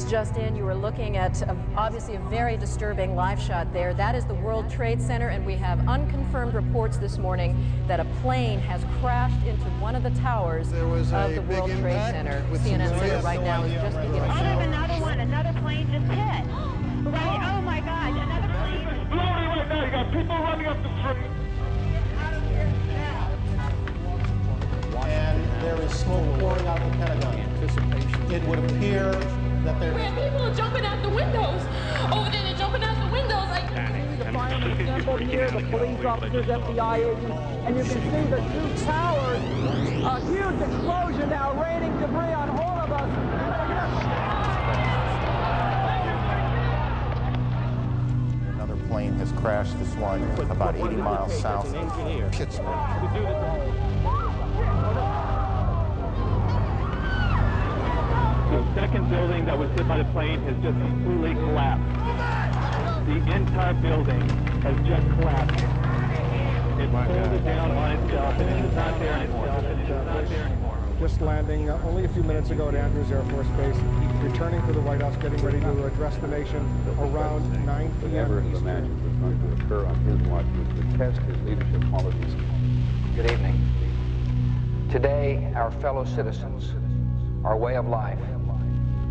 news just in, you are looking at obviously a very disturbing live shot there. That is the World Trade Center, and we have unconfirmed reports this morning that a plane has crashed into one of the towers of the World Trade Center. CNN Center right now is just beginning. Oh, there's another one. Another plane just hit. Right? Oh my God! Another plane. Blowing right now. You got people running up the street. And there is smoke pouring out the Pentagon. It would appear that there... Man, people are jumping out the windows. Over there, they're jumping out the windows. The firemen assembled here, the police officers, FBI agents, and you can see the two towers. A huge explosion now, raining debris on all of us. Another plane has crashed, this one about 80 miles south of Pittsburgh. The second building that was hit by the plane has just completely collapsed. The entire building has just collapsed. It folded down on itself, and it is not there anymore. Just landing only a few minutes ago at Andrews Air Force Base, returning to the White House, getting ready to address the nation around 9 p.m. Never imagined was going to occur on his watch was to test his leadership qualities. Good evening. Today, our fellow citizens, our way of life,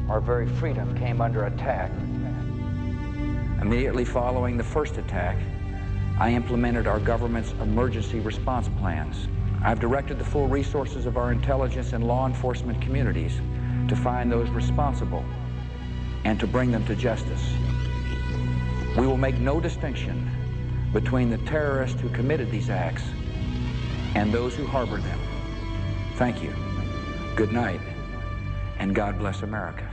our very freedom came under attack. Immediately following the first attack, I implemented our government's emergency response plans. I've directed the full resources of our intelligence and law enforcement communities to find those responsible and to bring them to justice. We will make no distinction between the terrorists who committed these acts and those who harbored them. Thank you. Good night, and God bless America.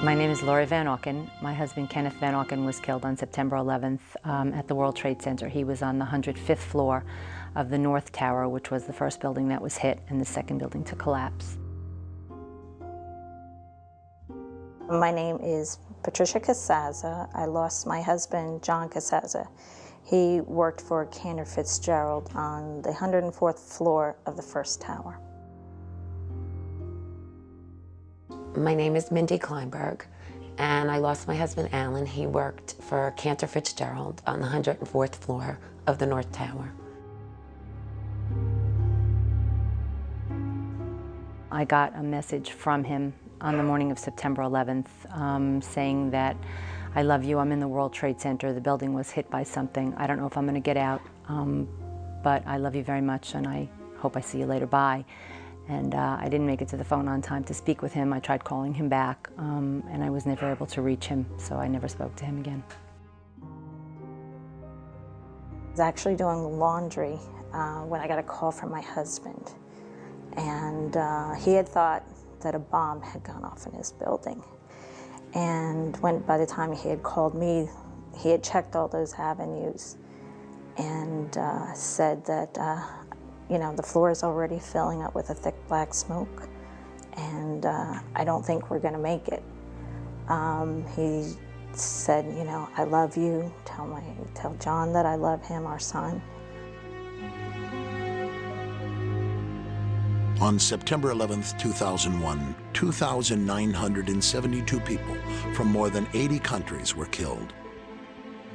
My name is Laurie Van Auken. My husband, Kenneth Van Auken, was killed on September 11th at the World Trade Center. He was on the 105th floor of the North Tower, which was the first building that was hit and the second building to collapse. My name is Patricia Casaza. I lost my husband, John Casaza. He worked for Cantor Fitzgerald on the 104th floor of the first tower. My name is Mindy Kleinberg, and I lost my husband, Alan. He worked for Cantor Fitzgerald on the 104th floor of the North Tower. I got a message from him on the morning of September 11th saying that, I love you, I'm in the World Trade Center, the building was hit by something, I don't know if I'm going to get out, but I love you very much and I hope I see you later, bye. And I didn't make it to the phone on time to speak with him. I tried calling him back, and I was never able to reach him, so I never spoke to him again. I was actually doing laundry when I got a call from my husband. And he had thought that a bomb had gone off in his building. And by the time he had called me, he had checked all those avenues and said that you know, the floor is already filling up with a thick black smoke, and I don't think we're going to make it. He said, you know, I love you, tell John that I love him, our son. On September 11th, 2001, 2,972 people from more than 80 countries were killed,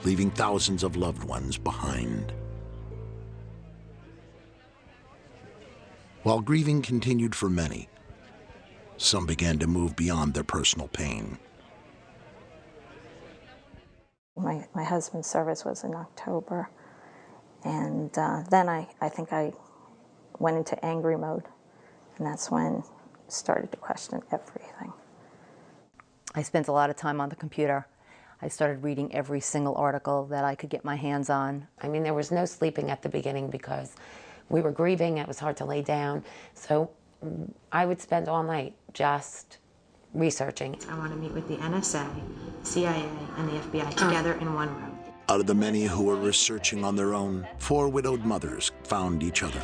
leaving thousands of loved ones behind. While grieving continued for many, some began to move beyond their personal pain. My husband's service was in October, and then I think I went into angry mode, and that's when I started to question everything. I spent a lot of time on the computer. I started reading every single article that I could get my hands on. I mean, there was no sleeping at the beginning because We were grieving, it was hard to lay down. So I would spend all night just researching. I want to meet with the NSA, CIA, and the FBI together in one room. Out of the many who were researching on their own, 4 widowed mothers found each other.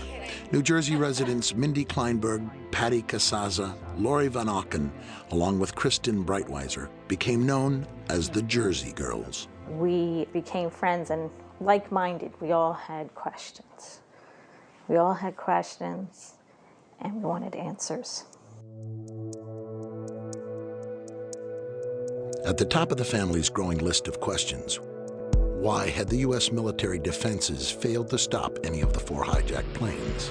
New Jersey residents Mindy Kleinberg, Patty Casaza, Lori Van Auken, along with Kristen Breitweiser, became known as the Jersey Girls. We became friends and like-minded. We all had questions. We all had questions, and we wanted answers. At the top of the family's growing list of questions, why had the U.S. military defenses failed to stop any of the 4 hijacked planes?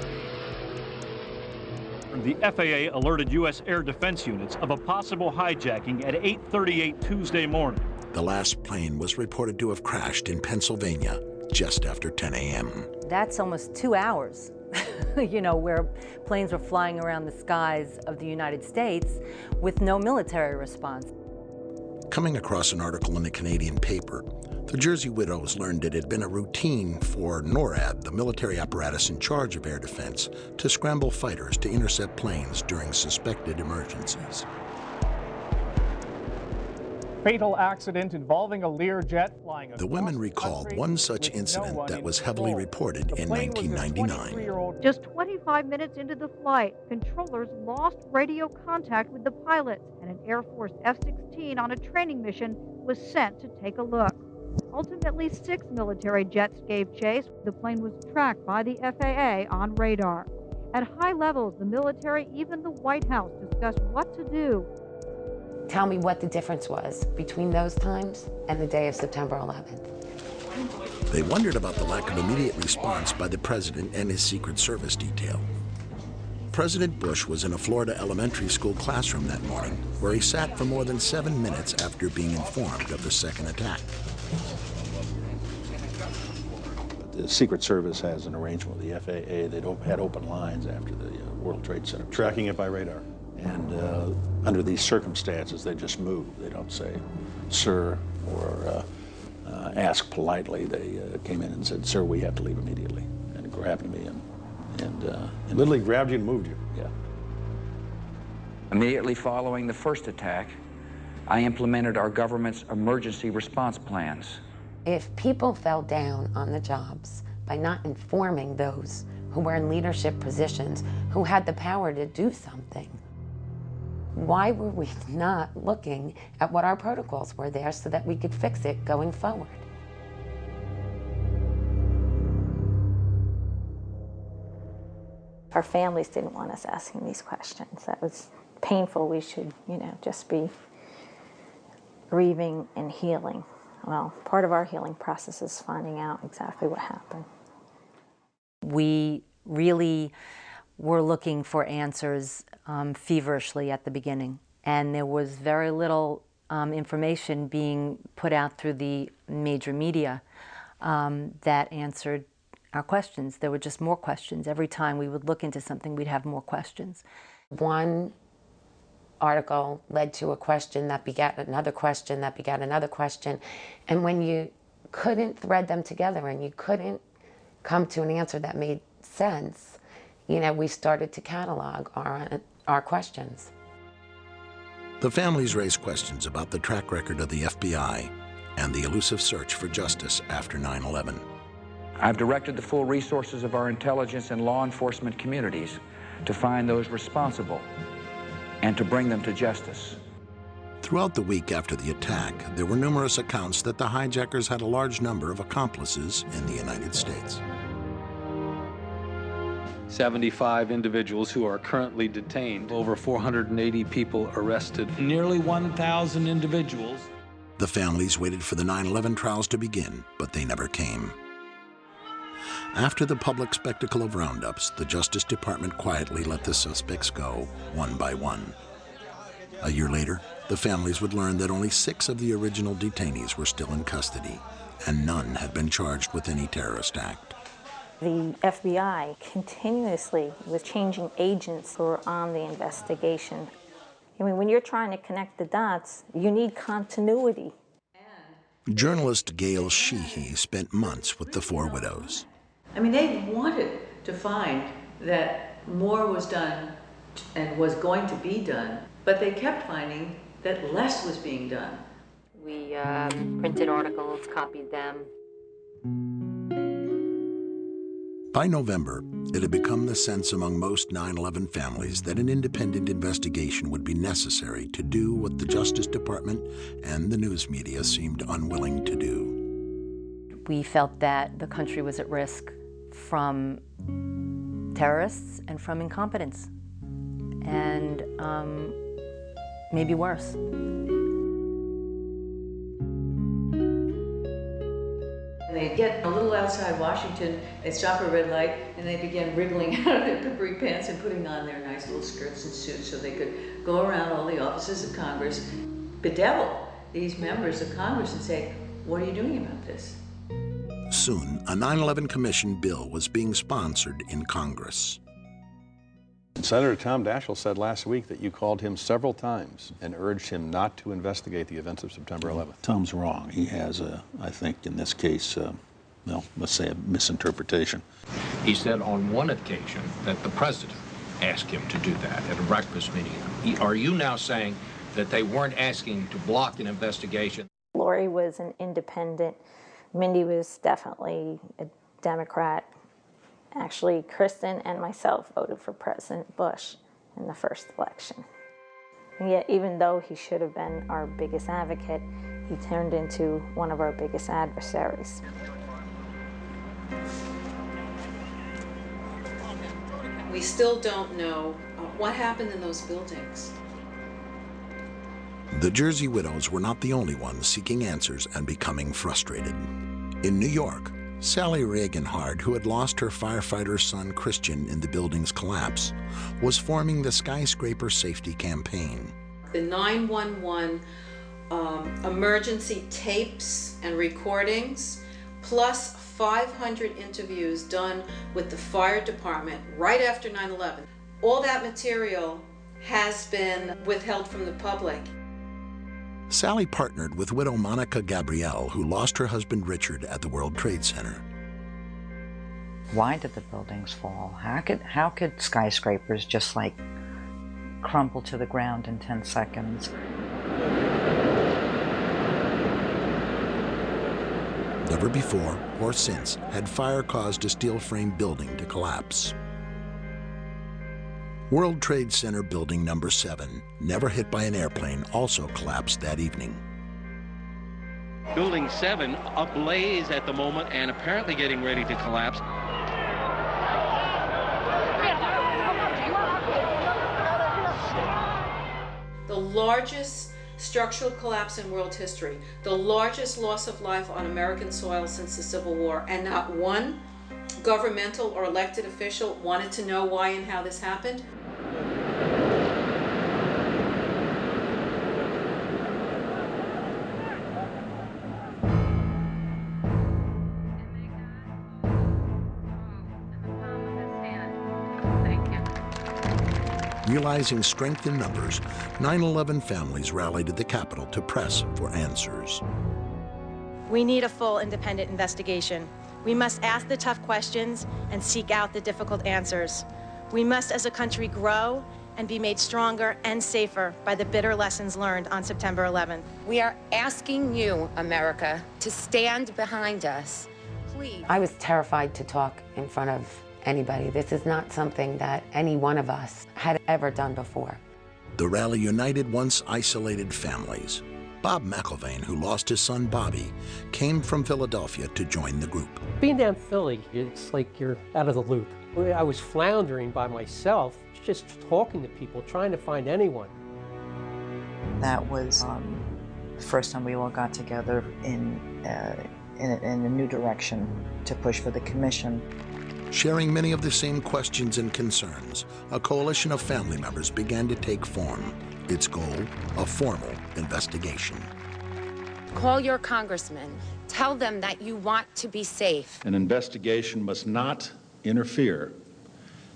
The FAA alerted U.S. air defense units of a possible hijacking at 8:38 Tuesday morning. The last plane was reported to have crashed in Pennsylvania just after 10 a.m. That's almost 2 hours, you know, where planes were flying around the skies of the United States with no military response. Coming across an article in a Canadian paper, the Jersey widows learned it had been a routine for NORAD, the military apparatus in charge of air defense, to scramble fighters to intercept planes during suspected emergencies. Fatal accident involving a Learjet flying. The women recalled one such incident that was heavily reported in 1999. Just 25 minutes into the flight, controllers lost radio contact with the pilots, and an Air Force F-16 on a training mission was sent to take a look. Ultimately, 6 military jets gave chase. The plane was tracked by the FAA on radar. At high levels, the military, even the White House, discussed what to do. Tell me what the difference was between those times and the day of September 11th. They wondered about the lack of immediate response by the president and his Secret Service detail. President Bush was in a Florida elementary school classroom that morning, where he sat for more than 7 minutes after being informed of the second attack. The Secret Service has an arrangement with the FAA. They had open lines after the World Trade Center. Tracking it by radar. And under these circumstances, they just move. They don't say, sir, or ask politely. They came in and said, sir, we have to leave immediately. And it grabbed me and literally grabbed you and moved you? Yeah. Immediately following the first attack, I implemented our government's emergency response plans. If people fell down on the jobs by not informing those who were in leadership positions, who had the power to do something, why were we not looking at what our protocols were there so that we could fix it going forward? Our families didn't want us asking these questions. That was painful. We should, you know, just be grieving and healing. Well, part of our healing process is finding out exactly what happened. We really were looking for answers feverishly at the beginning, and there was very little information being put out through the major media that answered our questions. There were just more questions. Every time we would look into something, we'd have more questions. One article led to a question that begat another question that begat another question, and when you couldn't thread them together and you couldn't come to an answer that made sense, you know, we started to catalog our questions. The families raised questions about the track record of the FBI and the elusive search for justice after 9/11. I've directed the full resources of our intelligence and law enforcement communities to find those responsible and to bring them to justice. Throughout the week after the attack, there were numerous accounts that the hijackers had a large number of accomplices in the United States. 75 individuals who are currently detained, over 480 people arrested, nearly 1,000 individuals. The families waited for the 9/11 trials to begin, but they never came. After the public spectacle of roundups, the Justice Department quietly let the suspects go, one by one. A year later, the families would learn that only 6 of the original detainees were still in custody, and none had been charged with any terrorist act. The FBI continuously was changing agents who were on the investigation. I mean, when you're trying to connect the dots, you need continuity. Journalist Gail Sheehy spent months with the 4 widows. I mean, they wanted to find that more was done and was going to be done, but they kept finding that less was being done. We printed articles, copied them. By November, it had become the sense among most 9/11 families that an independent investigation would be necessary to do what the Justice Department and the news media seemed unwilling to do. We felt that the country was at risk from terrorists and from incompetence, and maybe worse. They'd get a little outside Washington, they'd stop at a red light, and they began wriggling out of their capri pants and putting on their nice little skirts and suits so they could go around all the offices of Congress, bedevil these members of Congress and say, what are you doing about this? Soon, a 9/11 Commission bill was being sponsored in Congress. Senator Tom Daschle said last week that you called him several times and urged him not to investigate the events of September 11th. Tom's wrong. He has, I think, in this case, well, let's say a misinterpretation. He said on one occasion that the president asked him to do that at a breakfast meeting. Are you now saying that they weren't asking to block an investigation? Lori was an independent. Mindy was definitely a Democrat. Actually, Kristen and myself voted for President Bush in the first election. And yet, even though he should have been our biggest advocate, he turned into one of our biggest adversaries. We still don't know what happened in those buildings. The Jersey widows were not the only ones seeking answers and becoming frustrated. In New York, Sally Reaganhard, who had lost her firefighter son Christian in the building's collapse, was forming the Skyscraper Safety Campaign. The 911 emergency tapes and recordings, plus 500 interviews done with the fire department right after 9/11. All that material has been withheld from the public. Sally partnered with widow Monica Gabrielle, who lost her husband Richard at the World Trade Center. Why did the buildings fall? How could skyscrapers just like crumble to the ground in 10 seconds? Never before or since had fire caused a steel frame building to collapse. World Trade Center Building Number 7, never hit by an airplane, also collapsed that evening. Building 7 ablaze at the moment and apparently getting ready to collapse. The largest structural collapse in world history, the largest loss of life on American soil since the Civil War, and not one governmental or elected official wanted to know why and how this happened. Realizing strength in numbers, 9/11 families rallied at the Capitol to press for answers. We need a full independent investigation. We must ask the tough questions and seek out the difficult answers. We must, as a country, grow and be made stronger and safer by the bitter lessons learned on September 11th. We are asking you, America, to stand behind us. Please. I was terrified to talk in front of anybody. This is not something that any one of us had ever done before. The rally united once isolated families. Bob McIlvain, who lost his son Bobby, came from Philadelphia to join the group. Being down Philly, it's like you're out of the loop. I was floundering by myself, just talking to people, trying to find anyone. That was the first time we all got together in a new direction to push for the commission. Sharing many of the same questions and concerns, a coalition of family members began to take form. Its goal, a formal investigation. Call your congressman. Tell them that you want to be safe. An investigation must not interfere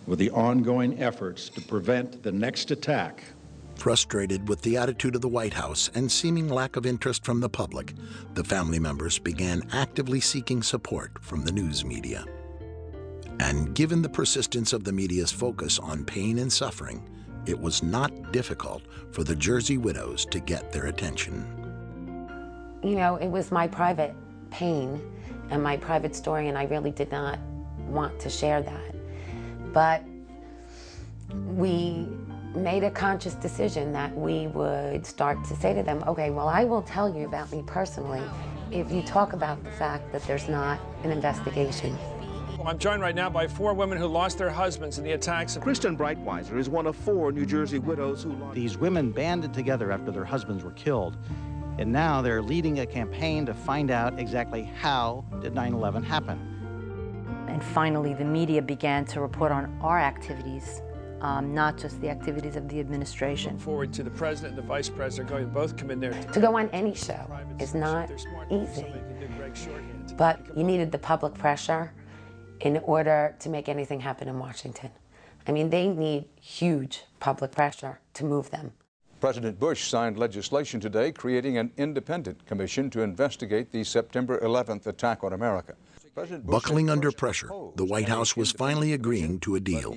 with the ongoing efforts to prevent the next attack. Frustrated with the attitude of the White House and seeming lack of interest from the public, the family members began actively seeking support from the news media. And given the persistence of the media's focus on pain and suffering, it was not difficult for the Jersey widows to get their attention. You know, it was my private pain and my private story, and I really did not want to share that. But we made a conscious decision that we would start to say to them, okay, well, I will tell you about me personally if you talk about the fact that there's not an investigation. I'm joined right now by 4 women who lost their husbands in the attacks. Kristen Breitweiser is one of 4 New Jersey widows who lost. These women banded together after their husbands were killed, and now they're leading a campaign to find out exactly how did 9/11 happen. And finally, the media began to report on our activities, not just the activities of the administration. Look forward to the president and the vice president going to both come in there. To go on any show is not easy, but you needed the public pressure in order to make anything happen in Washington. I mean, they need huge public pressure to move them. President Bush signed legislation today creating an independent commission to investigate the September 11th attack on America. Buckling under pressure, the White House was finally agreeing to a deal.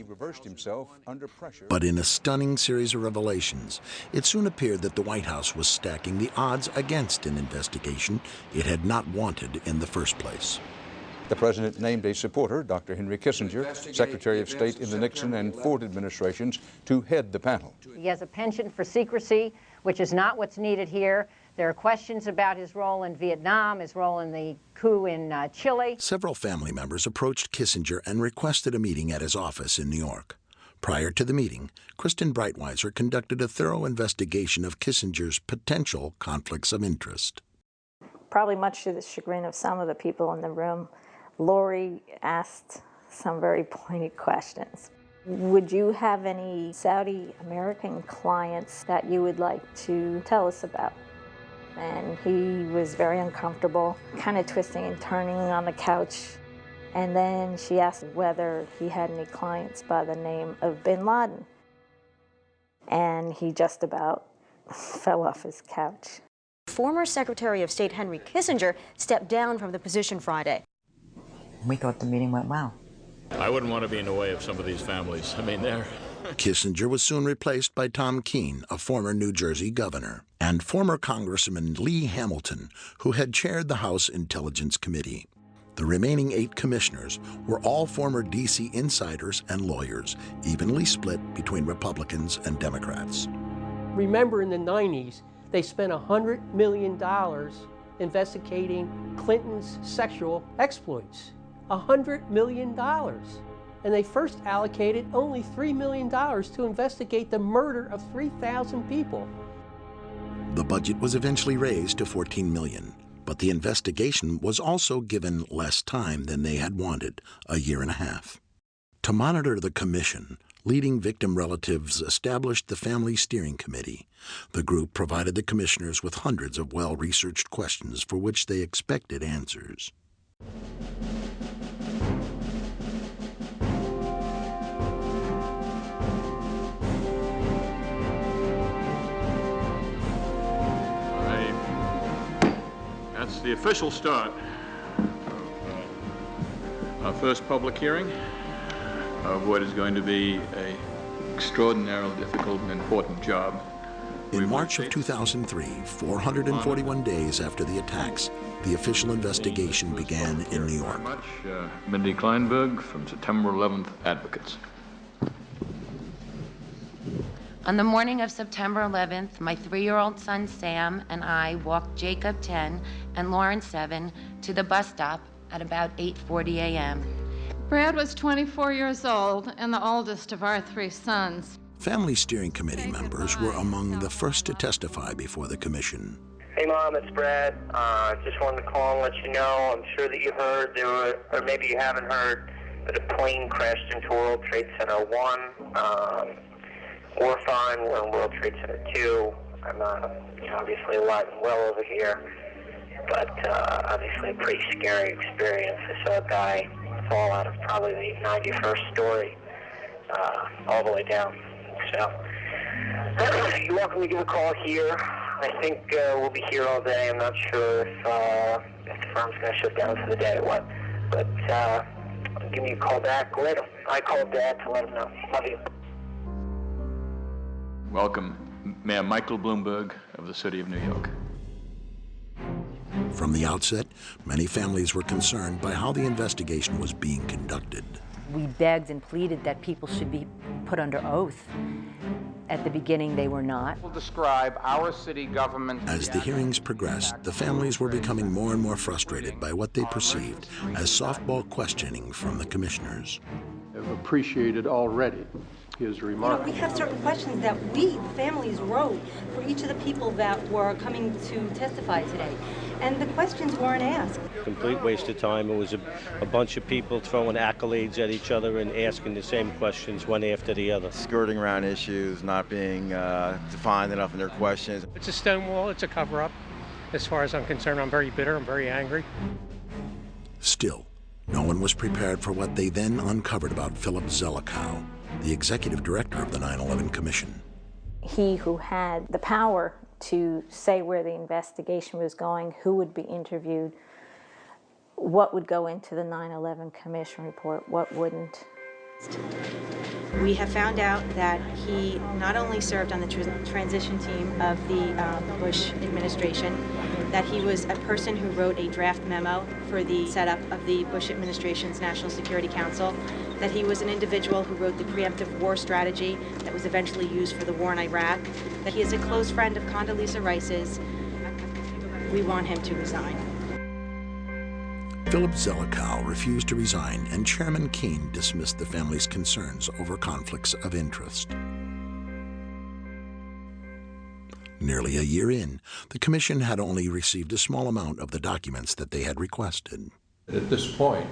But in a stunning series of revelations, it soon appeared that the White House was stacking the odds against an investigation it had not wanted in the first place. The president named a supporter, Dr. Henry Kissinger, Secretary of State in the Nixon and Ford administrations, to head the panel. He has a penchant for secrecy, which is not what's needed here. There are questions about his role in Vietnam, his role in the coup in Chile. Several family members approached Kissinger and requested a meeting at his office in New York. Prior to the meeting, Kristen Breitweiser conducted a thorough investigation of Kissinger's potential conflicts of interest. Probably much to the chagrin of some of the people in the room, Lori asked some very pointed questions. Would you have any Saudi American clients that you would like to tell us about? And he was very uncomfortable, kind of twisting and turning on the couch. And then she asked whether he had any clients by the name of bin Laden. And he just about fell off his couch. Former Secretary of State Henry Kissinger stepped down from the position Friday. We thought the meeting went well. I wouldn't want to be in the way of some of these families. I mean, they're... Kissinger was soon replaced by Tom Keene, a former New Jersey governor, and former Congressman Lee Hamilton, who had chaired the House Intelligence Committee. The remaining 8 commissioners were all former D.C. insiders and lawyers, evenly split between Republicans and Democrats. Remember, in the 90s, they spent $100 million investigating Clinton's sexual exploits. $100 million. And they first allocated only $3 million to investigate the murder of 3,000 people. The budget was eventually raised to $14 million, but the investigation was also given less time than they had wanted, a year and a half. To monitor the commission, leading victim relatives established the Family Steering Committee. The group provided the commissioners with hundreds of well-researched questions for which they expected answers. That's the official start of our first public hearing of what is going to be an extraordinarily difficult and important job. In March of 2003, 441 days after the attacks, the official investigation began in New York. Mindy Kleinberg from September 11th Advocates. On the morning of September 11th, my 3-year-old son Sam and I walked Jacob 10 and Lauren 7 to the bus stop at about 8:40 a.m. Brad was 24 years old and the oldest of our 3 sons. Family Steering Committee members were among the first to testify before the commission. Hey Mom, it's Brad. Just wanted to call and let you know, I'm sure that you heard there were, or maybe you haven't heard, but a plane crashed into World Trade Center 1. We're fine, we're in World Trade Center 2. I'm obviously alive and well over here, but obviously a pretty scary experience. I saw a guy fall out of probably the 91st story all the way down. So you're welcome to give a call here. I think we'll be here all day. I'm not sure if the firm's going to shut down for the day or what, but give me a call back. I called Dad to let him know. Love you. Welcome, Mayor Michael Bloomberg of the City of New York. From the outset, many families were concerned by how the investigation was being conducted. We begged and pleaded that people should be put under oath. At the beginning, they were not. Will describe our city government. As the hearings progressed, the families were becoming more and more frustrated by what they perceived as softball questioning from the commissioners. I've appreciated already his remarks. We have certain questions that we, the families, wrote for each of the people that were coming to testify today. And the questions weren't asked. Complete waste of time. It was a bunch of people throwing accolades at each other and asking the same questions one after the other. Skirting around issues, not being defined enough in their questions. It's a stonewall. It's a cover-up. As far as I'm concerned, I'm very bitter. I'm very angry. Still, no one was prepared for what they then uncovered about Philip Zelikow, the executive director of the 9/11 Commission. He who had the power to say where the investigation was going, who would be interviewed, what would go into the 9/11 Commission report, what wouldn't. We have found out that he not only served on the transition team of the Bush administration, that he was a person who wrote a draft memo for the setup of the Bush administration's National Security Council, that he was an individual who wrote the preemptive war strategy that was eventually used for the war in Iraq, that he is a close friend of Condoleezza Rice's. We want him to resign. Philip Zelikow refused to resign, and Chairman Keene dismissed the family's concerns over conflicts of interest. Nearly a year in, the commission had only received a small amount of the documents that they had requested. At this point,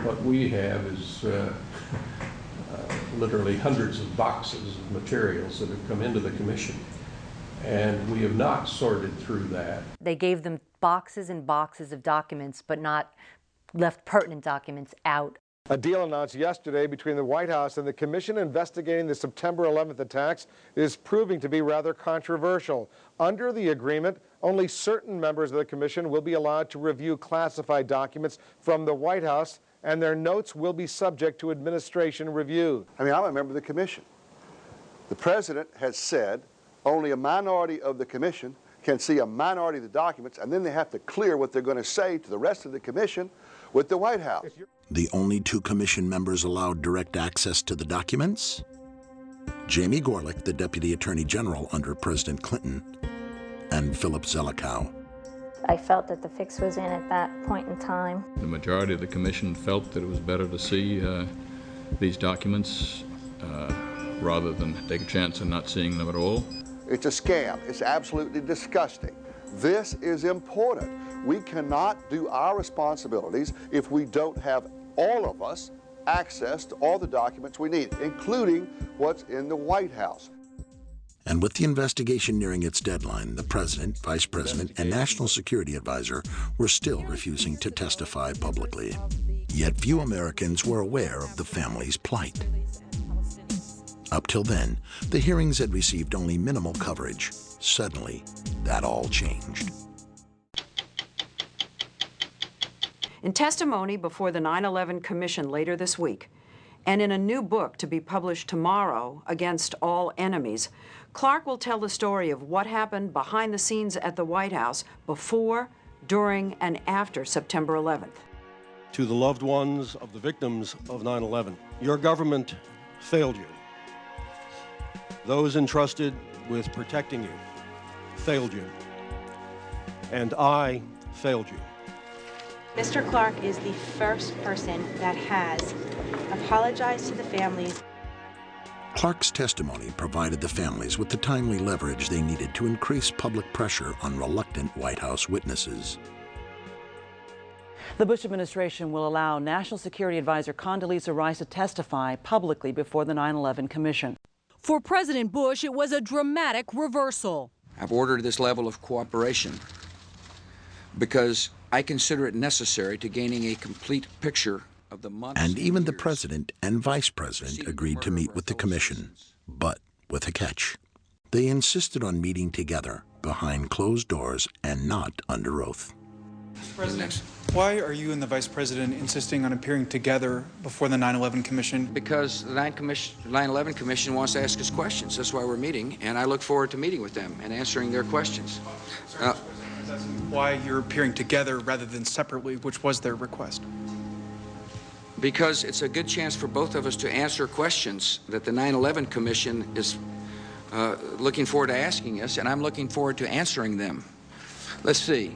what we have is literally hundreds of boxes of materials that have come into the commission, and we have not sorted through that. They gave them boxes and boxes of documents, but not left pertinent documents out. A deal announced yesterday between the White House and the commission investigating the September 11th attacks is proving to be rather controversial. Under the agreement, only certain members of the commission will be allowed to review classified documents from the White House, and their notes will be subject to administration review. I mean, I'm a member of the commission. The president has said only a minority of the commission can see a minority of the documents, and then they have to clear what they're going to say to the rest of the commission with the White House. The only two commission members allowed direct access to the documents? Jamie Gorelick, the Deputy Attorney General under President Clinton, and Philip Zelikow. I felt that the fix was in at that point in time. The majority of the commission felt that it was better to see these documents rather than take a chance of not seeing them at all. It's a scam. It's absolutely disgusting. This is important. We cannot do our responsibilities if we don't have all of us access to all the documents we need, including what's in the White House. And with the investigation nearing its deadline, the President, Vice President, and National Security Advisor were still refusing to testify publicly. Yet few Americans were aware of the family's plight. Up till then, the hearings had received only minimal coverage. Suddenly, that all changed. In testimony before the 9/11 Commission later this week, and in a new book to be published tomorrow, Against All Enemies, Clark will tell the story of what happened behind the scenes at the White House before, during, and after September 11th. To the loved ones of the victims of 9/11, your government failed you. Those entrusted with protecting you failed you. And I failed you. Mr. Clark is the first person that has apologized to the families. Clark's testimony provided the families with the timely leverage they needed to increase public pressure on reluctant White House witnesses. The Bush administration will allow National Security Advisor Condoleezza Rice to testify publicly before the 9/11 Commission. For President Bush, it was a dramatic reversal. I've ordered this level of cooperation because I consider it necessary to gaining a complete picture of the months. And even the President and Vice President agreed to meet with the Commission, but with a catch. They insisted on meeting together behind closed doors and not under oath. President, why are you and the Vice President insisting on appearing together before the 9/11 Commission? Because the 9/11 Commission wants to ask us questions. That's why we're meeting, and I look forward to meeting with them and answering their questions. Why you're appearing together rather than separately, which was their request? Because it's a good chance for both of us to answer questions that the 9/11 Commission is looking forward to asking us, and I'm looking forward to answering them. Let's see.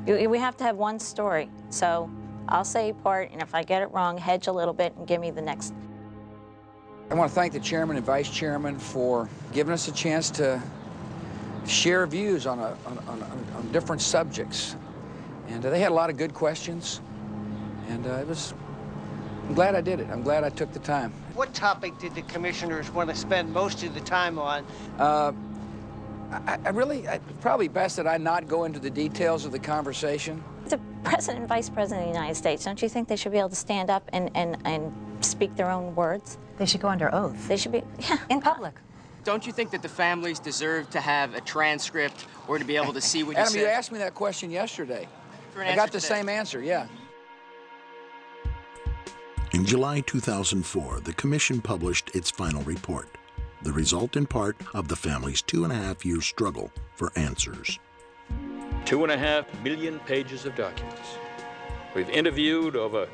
We have to have one story, so I'll say a part, and if I get it wrong, hedge a little bit and give me the next. I want to thank the chairman and vice chairman for giving us a chance to share views on different subjects. And they had a lot of good questions, and I'm glad I did it. I'm glad I took the time. What topic did the commissioners want to spend most of the time on? Probably best that I not go into the details of the conversation. The President and Vice President of the United States, don't you think they should be able to stand up and speak their own words? They should go under oath. They should be, yeah. In public. Don't you think that the families deserve to have a transcript or to be able to see what you Adam, said? you asked me that question yesterday. I got the same answer, yeah. In July 2004, the Commission published its final report, the result in part of the family's 2.5-year struggle for answers. 2.5 million pages of documents. We've interviewed over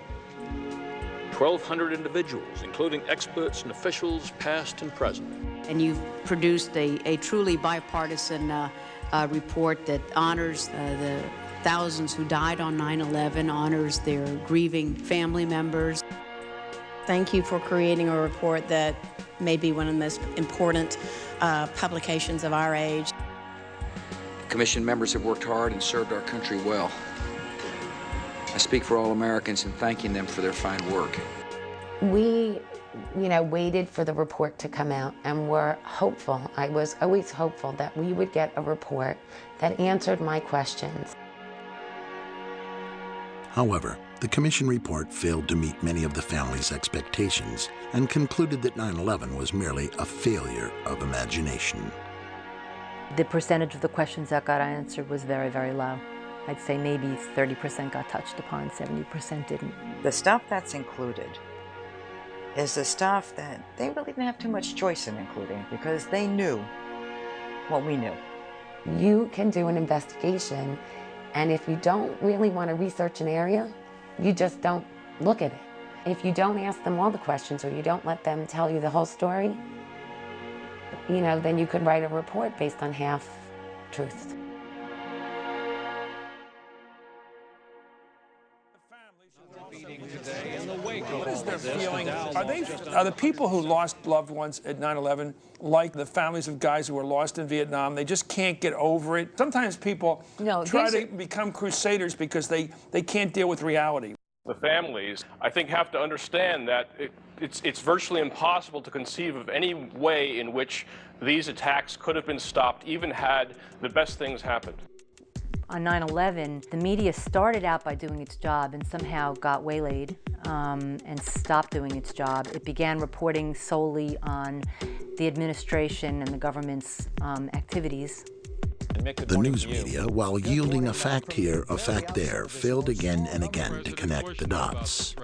1,200 individuals, including experts and officials past and present. And you've produced a truly bipartisan report that honors the thousands who died on 9/11, honors their grieving family members. Thank you for creating a report that may be one of the most important publications of our age. Commission members have worked hard and served our country well. I speak for all Americans in thanking them for their fine work. We, waited for the report to come out and were hopeful. I was always hopeful that we would get a report that answered my questions. However, the Commission report failed to meet many of the family's expectations and concluded that 9/11 was merely a failure of imagination. The percentage of the questions that got answered was very, very low. I'd say maybe 30% got touched upon, 70% didn't. The stuff that's included is the stuff that they really didn't have too much choice in including because they knew what we knew. You can do an investigation, and if you don't really want to research an area, you just don't look at it. If you don't ask them all the questions or you don't let them tell you the whole story, then you could write a report based on half truths. What is their feeling? Are the people who lost loved ones at 9/11 like the families of guys who were lost in Vietnam? They just can't get over it. Sometimes people try to become crusaders because they can't deal with reality. The families, I think, have to understand that it's virtually impossible to conceive of any way in which these attacks could have been stopped, even had the best things happened. On 9/11, the media started out by doing its job and somehow got waylaid and stopped doing its job. It began reporting solely on the administration and the government's activities. The news media, while yielding a fact here, a fact there, failed again and again to connect the dots.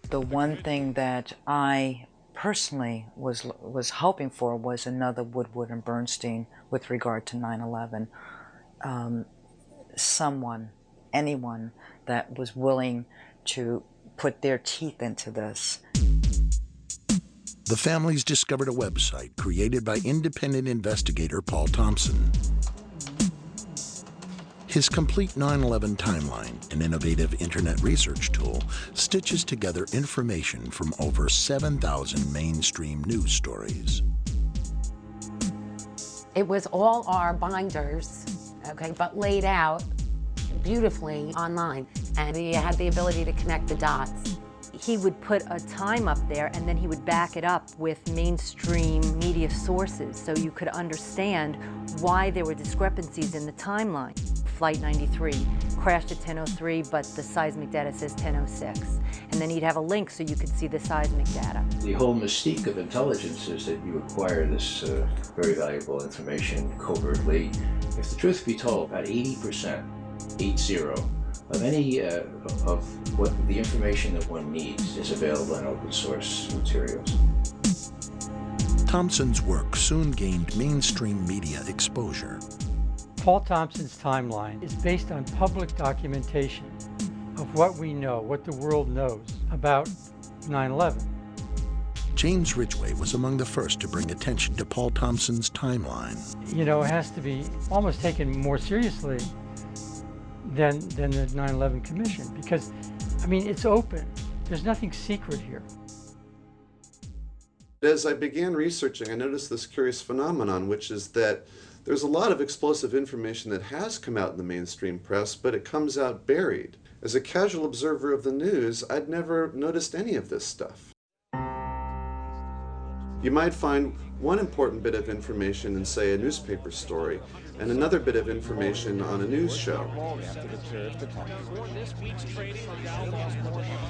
The one thing that I personally was hoping for was another Woodward and Bernstein with regard to 9/11. Someone, anyone that was willing to put their teeth into this. The families discovered a website created by independent investigator Paul Thompson. His complete 9/11 timeline, an innovative internet research tool, stitches together information from over 7,000 mainstream news stories. It was all our binders, but laid out beautifully online, and he had the ability to connect the dots. He would put a time up there and then he would back it up with mainstream media sources so you could understand why there were discrepancies in the timeline. Flight 93 crashed at 10:03, but the seismic data says 10:06. And then he'd have a link so you could see the seismic data. The whole mystique of intelligence is that you acquire this very valuable information covertly. If the truth be told, about 80%, of any of what the information that one needs is available in open source materials. Thompson's work soon gained mainstream media exposure. Paul Thompson's timeline is based on public documentation of what we know, what the world knows about 9/11. James Ridgway was among the first to bring attention to Paul Thompson's timeline. You know, it has to be almost taken more seriously than the 9/11 Commission, because, I mean, it's open. There's nothing secret here. As I began researching, I noticed this curious phenomenon, which is that there's a lot of explosive information that has come out in the mainstream press, but it comes out buried. As a casual observer of the news, I'd never noticed any of this stuff. You might find one important bit of information in, say, a newspaper story, and another bit of information on a news show.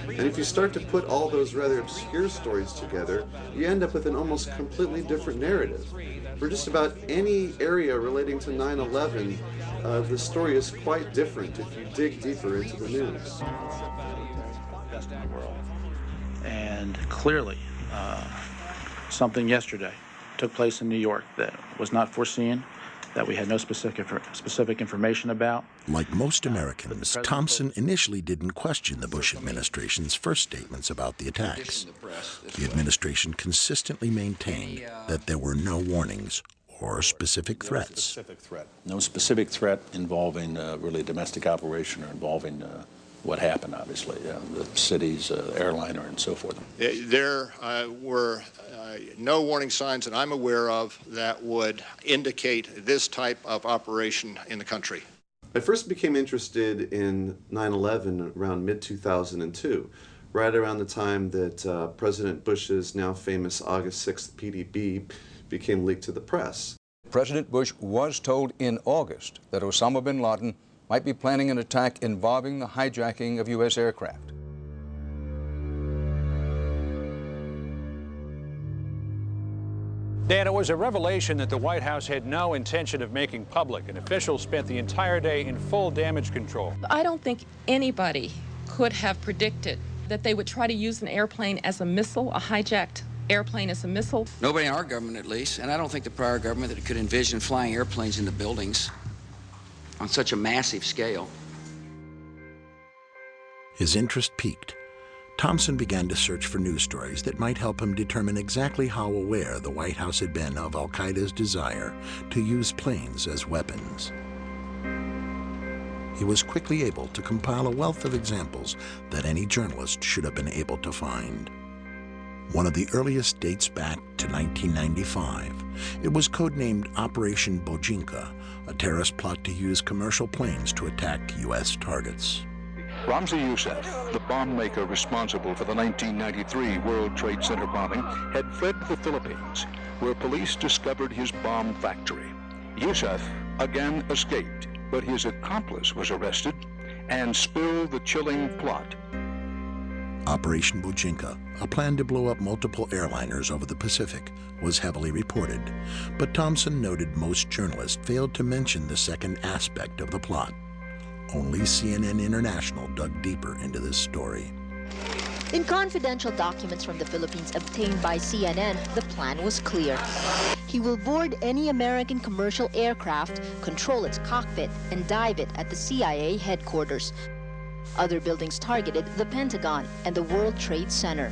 And if you start to put all those rather obscure stories together, you end up with an almost completely different narrative. For just about any area relating to 9/11, the story is quite different if you dig deeper into the news. And clearly, something yesterday took place in New York that was not foreseen, that we had no specific information about. Like most Americans, Thompson initially didn't question the Bush administration's first statements about the attacks. The administration consistently maintained that there were no warnings or specific threats. No specific threat involving really domestic operation or involving what happened, obviously, the city's airliner and so forth. There were no warning signs that I'm aware of that would indicate this type of operation in the country. I first became interested in 9/11 around mid-2002, right around the time that President Bush's now famous August 6th PDB became leaked to the press. President Bush was told in August that Osama bin Laden might be planning an attack involving the hijacking of U.S. aircraft. Dan, it was a revelation that the White House had no intention of making public, and officials spent the entire day in full damage control. I don't think anybody could have predicted that they would try to use an airplane as a missile, a hijacked airplane as a missile. Nobody in our government, at least, and I don't think the prior government that could envision flying airplanes into buildings on such a massive scale. His interest peaked. Thompson began to search for news stories that might help him determine exactly how aware the White House had been of al-Qaeda's desire to use planes as weapons. He was quickly able to compile a wealth of examples that any journalist should have been able to find. One of the earliest dates back to 1995. It was codenamed Operation Bojinka, a terrorist plot to use commercial planes to attack U.S. targets. Ramzi Youssef, the bomb maker responsible for the 1993 World Trade Center bombing, had fled to the Philippines, where police discovered his bomb factory. Youssef again escaped, but his accomplice was arrested and spilled the chilling plot. Operation Bojinka, a plan to blow up multiple airliners over the Pacific, was heavily reported, but Thompson noted most journalists failed to mention the second aspect of the plot. Only CNN International dug deeper into this story. In confidential documents from the Philippines obtained by CNN, the plan was clear. He will board any American commercial aircraft, control its cockpit, and dive it at the CIA headquarters. Other buildings targeted the Pentagon and the World Trade Center.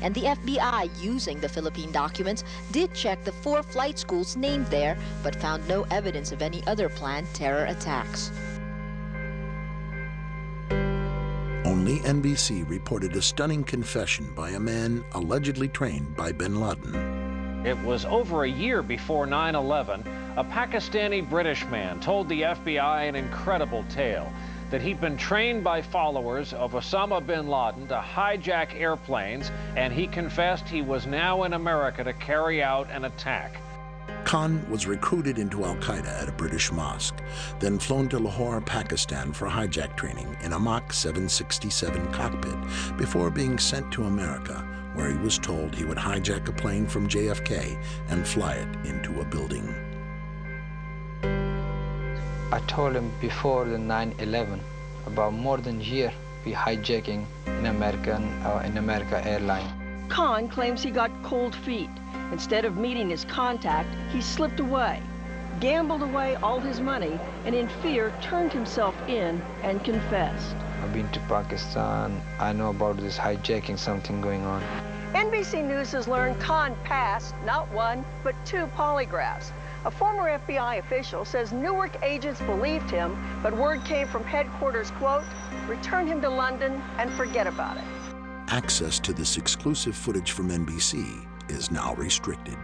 And the FBI, using the Philippine documents, did check the 4 flight schools named there, but found no evidence of any other planned terror attacks. Only NBC reported a stunning confession by a man allegedly trained by bin Laden. It was over a year before 9/11, a Pakistani-British man told the FBI an incredible tale, that he'd been trained by followers of Osama bin Laden to hijack airplanes, and he confessed he was now in America to carry out an attack. Khan was recruited into al-Qaeda at a British mosque, then flown to Lahore, Pakistan for hijack training in a Mach 767 cockpit before being sent to America, where he was told he would hijack a plane from JFK and fly it into a building. I told him before the 9/11 about more than a year, we hijacking in America airline. Khan claims he got cold feet. Instead of meeting his contact, he slipped away, gambled away all his money, and in fear turned himself in and confessed. I've been to Pakistan. I know about this hijacking, something going on. NBC News has learned Khan passed not one, but 2 polygraphs. A former FBI official says Newark agents believed him, but word came from headquarters, quote, return him to London and forget about it. Access to this exclusive footage from NBC is now restricted.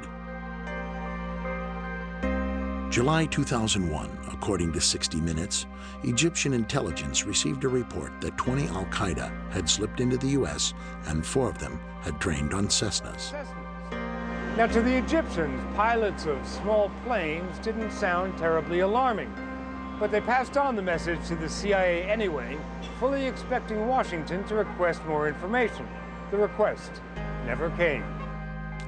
July 2001, according to 60 Minutes, Egyptian intelligence received a report that 20 al-Qaeda had slipped into the U.S. and 4 of them had trained on Cessnas. Now, to the Egyptians, pilots of small planes didn't sound terribly alarming, but they passed on the message to the CIA anyway, fully expecting Washington to request more information. The request never came.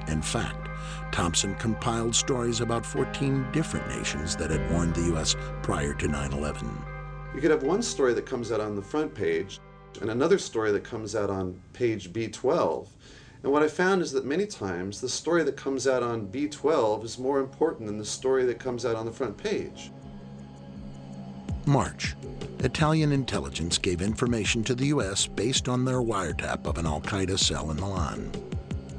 In fact, Thompson compiled stories about 14 different nations that had warned the U.S. prior to 9/11. You could have one story that comes out on the front page and another story that comes out on page B12. And what I found is that many times the story that comes out on B12 is more important than the story that comes out on the front page. March. Italian intelligence gave information to the U.S. based on their wiretap of an al-Qaeda cell in Milan.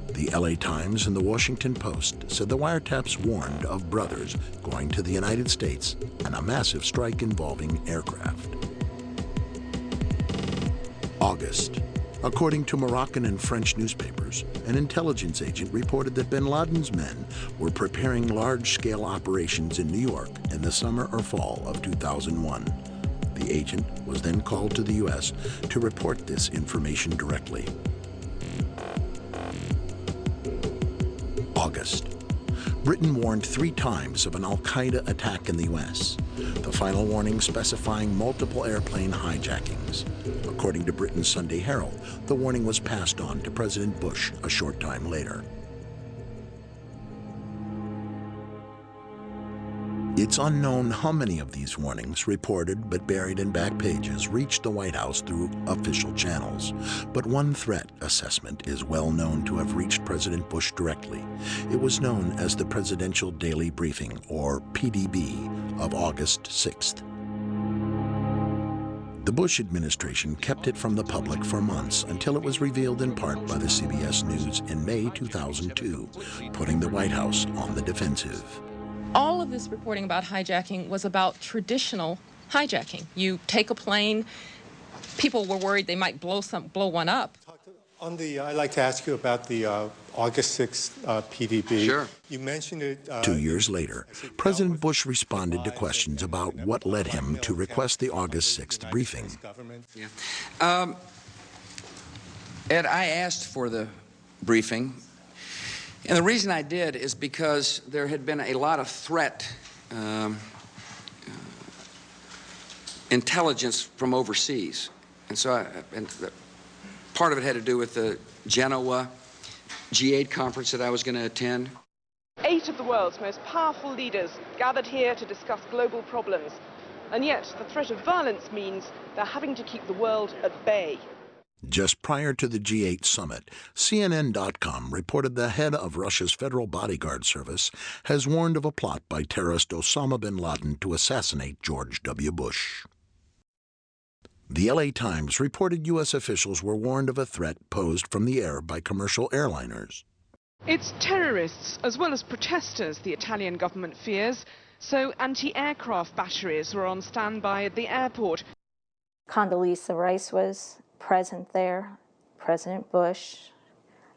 The LA Times and the Washington Post said the wiretaps warned of brothers going to the United States and a massive strike involving aircraft. August. According to Moroccan and French newspapers, an intelligence agent reported that bin Laden's men were preparing large-scale operations in New York in the summer or fall of 2001. The agent was then called to the U.S. to report this information directly. August. Britain warned 3 times of an al-Qaeda attack in the U.S., the final warning specifying multiple airplane hijackings. According to Britain's Sunday Herald, the warning was passed on to President Bush a short time later. It's unknown how many of these warnings, reported but buried in back pages, reached the White House through official channels. But one threat assessment is well known to have reached President Bush directly. It was known as the Presidential Daily Briefing, or PDB, of August 6th. The Bush administration kept it from the public for months until it was revealed in part by the CBS News in May 2002, putting the White House on the defensive. All of this reporting about hijacking was about traditional hijacking. You take a plane, people were worried they might blow one up. I'd like to ask you about the August 6th PDB. Sure. You mentioned it. 2 years later, President Bush responded to questions about what led him to request the August 6th briefing. Yeah. Ed, I asked for the briefing, and the reason I did is because there had been a lot of threat intelligence from overseas, and so part of it had to do with the Genoa G8 conference that I was going to attend. 8 of the world's most powerful leaders gathered here to discuss global problems, and yet the threat of violence means they're having to keep the world at bay. Just prior to the G8 summit, CNN.com reported the head of Russia's Federal Bodyguard Service has warned of a plot by terrorist Osama bin Laden to assassinate George W. Bush. The LA Times reported U.S. officials were warned of a threat posed from the air by commercial airliners. It's terrorists as well as protesters the Italian government fears, so anti-aircraft batteries were on standby at the airport. Condoleezza Rice was present there, President Bush,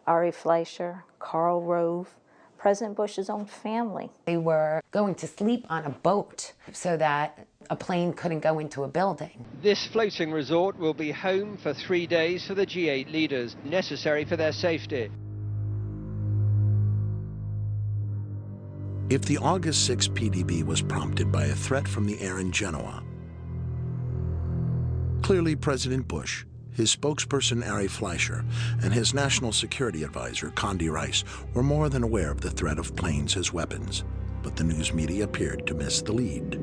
Ari Fleischer, Karl Rove, President Bush's own family. They were going to sleep on a boat so that a plane couldn't go into a building. This floating resort will be home for 3 days for the G8 leaders, necessary for their safety. If the August 6 PDB was prompted by a threat from the air in Genoa, clearly President Bush, his spokesperson Ari Fleischer, and his national security advisor Condi Rice were more than aware of the threat of planes as weapons, but the news media appeared to miss the lead.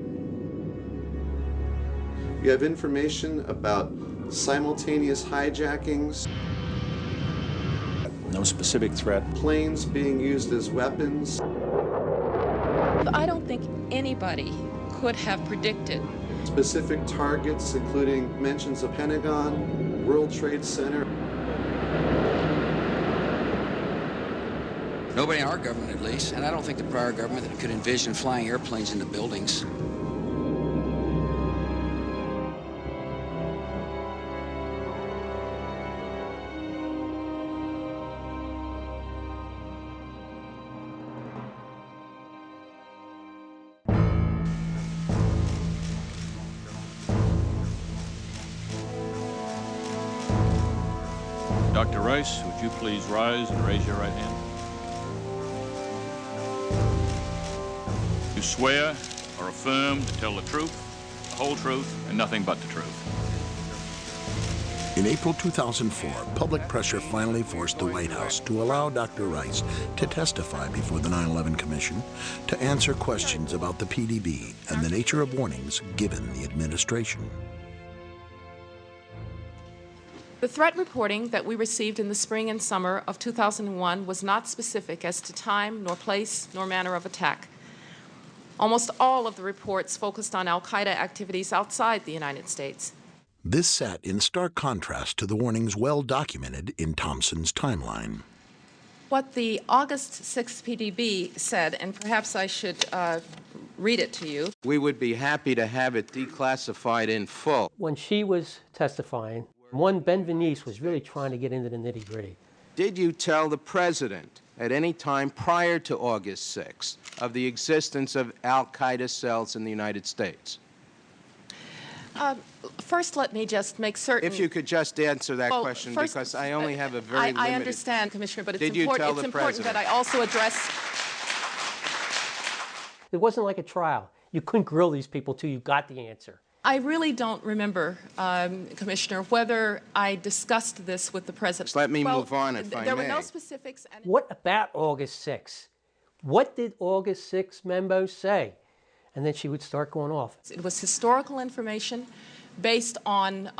You have information about simultaneous hijackings. No specific threat. Planes being used as weapons. I don't think anybody could have predicted. Specific targets, including mentions of Pentagon, World Trade Center. Nobody in our government, at least, and I don't think the prior government could envision flying airplanes into buildings. Dr. Rice, would you please rise and raise your right hand? You swear or affirm to tell the truth, the whole truth, and nothing but the truth. In April 2004, public pressure finally forced the White House to allow Dr. Rice to testify before the 9/11 Commission to answer questions about the PDB and the nature of warnings given the administration. The threat reporting that we received in the spring and summer of 2001 was not specific as to time, nor place, nor manner of attack. Almost all of the reports focused on al-Qaeda activities outside the United States. This sat in stark contrast to the warnings well documented in Thompson's timeline. What the August 6th PDB said, and perhaps I should read it to you. We would be happy to have it declassified in full. When she was testifying, one Ben Venice was really trying to get into the nitty-gritty. Did you tell the president at any time prior to August 6th of the existence of al-Qaeda cells in the United States? First, let me just make certain. If you could just answer that question, first, because I only have a very limited... I understand, Commissioner, but it's Did you tell the important president? that I also address... It wasn't like a trial. You couldn't grill these people till you got the answer. I really don't remember, Commissioner, whether I discussed this with the president. Just let me move on, if I may. There were no specifics. And what about August 6th? What did August 6th memo say? And then she would start going off. It was historical information based on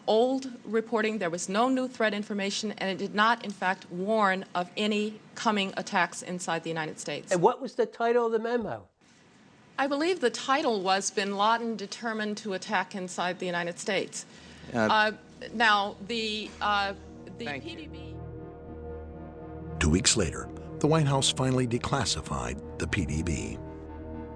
old reporting. There was no new threat information, and it did not, in fact, warn of any coming attacks inside the United States. And what was the title of the memo? I believe the title was Bin Laden Determined to Attack Inside the United States. Now, the PDB... 2 weeks later, the White House finally declassified the PDB.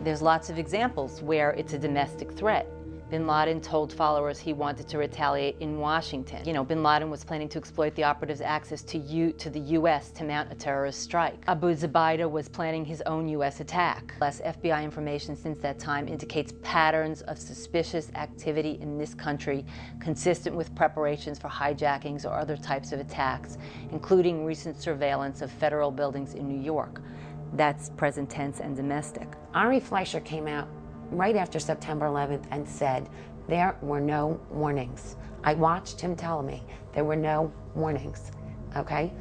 There's lots of examples where it's a domestic threat. Bin Laden told followers he wanted to retaliate in Washington. You know, Bin Laden was planning to exploit the operatives' access to the U.S. to mount a terrorist strike. Abu Zubaydah was planning his own U.S. attack. Less FBI information since that time indicates patterns of suspicious activity in this country consistent with preparations for hijackings or other types of attacks, including recent surveillance of federal buildings in New York. That's present tense and domestic. Ari Fleischer came out right after September 11th and said there were no warnings. I watched him tell me there were no warnings, okay?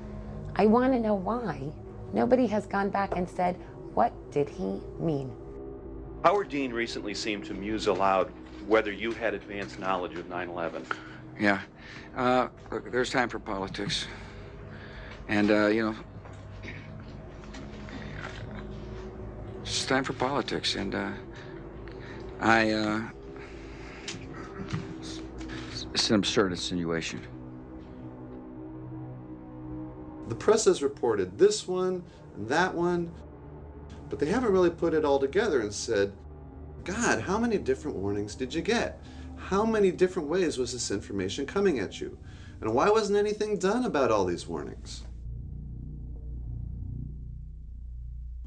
I want to know why nobody has gone back and said, what did he mean? Howard Dean recently seemed to muse aloud whether you had advanced knowledge of 9/11. Yeah. Look, there's time for politics. And, you know, it's time for politics, and it's an absurd insinuation. The press has reported this one and that one, but they haven't really put it all together and said, God, how many different warnings did you get? How many different ways was this information coming at you? And why wasn't anything done about all these warnings?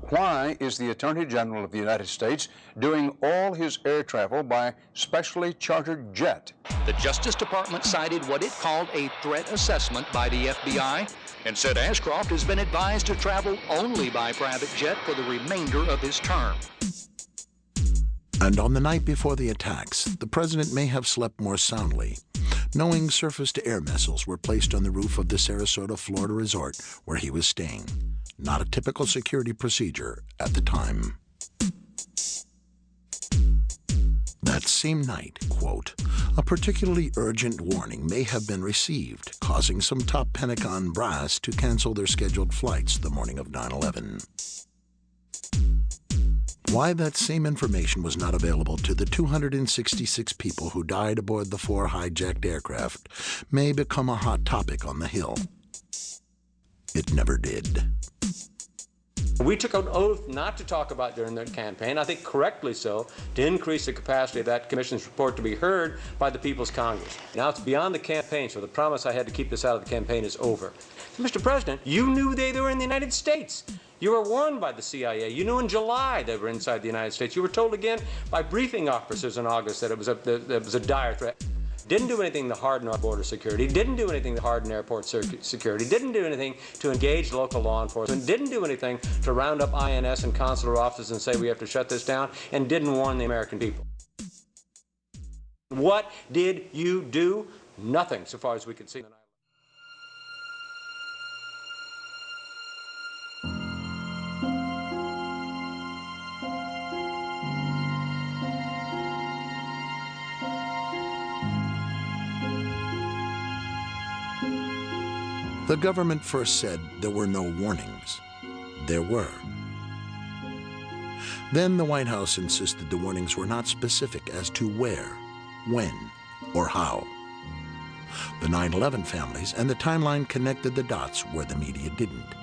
Why is the Attorney General of the United States doing all his air travel by specially chartered jet? The Justice Department cited what it called a threat assessment by the FBI and said Ashcroft has been advised to travel only by private jet for the remainder of his term. And on the night before the attacks, the president may have slept more soundly, knowing surface-to-air missiles were placed on the roof of the Sarasota, Florida resort where he was staying. Not a typical security procedure at the time. That same night, quote, A particularly urgent warning may have been received, causing some top Pentagon brass to cancel their scheduled flights the morning of 9/11. Why that same information was not available to the 266 people who died aboard the 4 hijacked aircraft may become a hot topic on the Hill. It never did. We took an oath not to talk about during the campaign, I think correctly so, to increase the capacity of that commission's report to be heard by the People's Congress. Now it's beyond the campaign, so the promise I had to keep this out of the campaign is over. Mr. President, you knew they were in the United States. You were warned by the CIA. You knew in July they were inside the United States. You were told again by briefing officers in August that it was a dire threat. Didn't do anything to harden our border security, didn't do anything to harden airport security, didn't do anything to engage local law enforcement, didn't do anything to round up INS and consular offices and say we have to shut this down, and didn't warn the American people. What did you do? Nothing, so far as we can see. The government first said there were no warnings. There were. Then the White House insisted the warnings were not specific as to where, when, or how. The 9/11 families and the timeline connected the dots where the media didn't.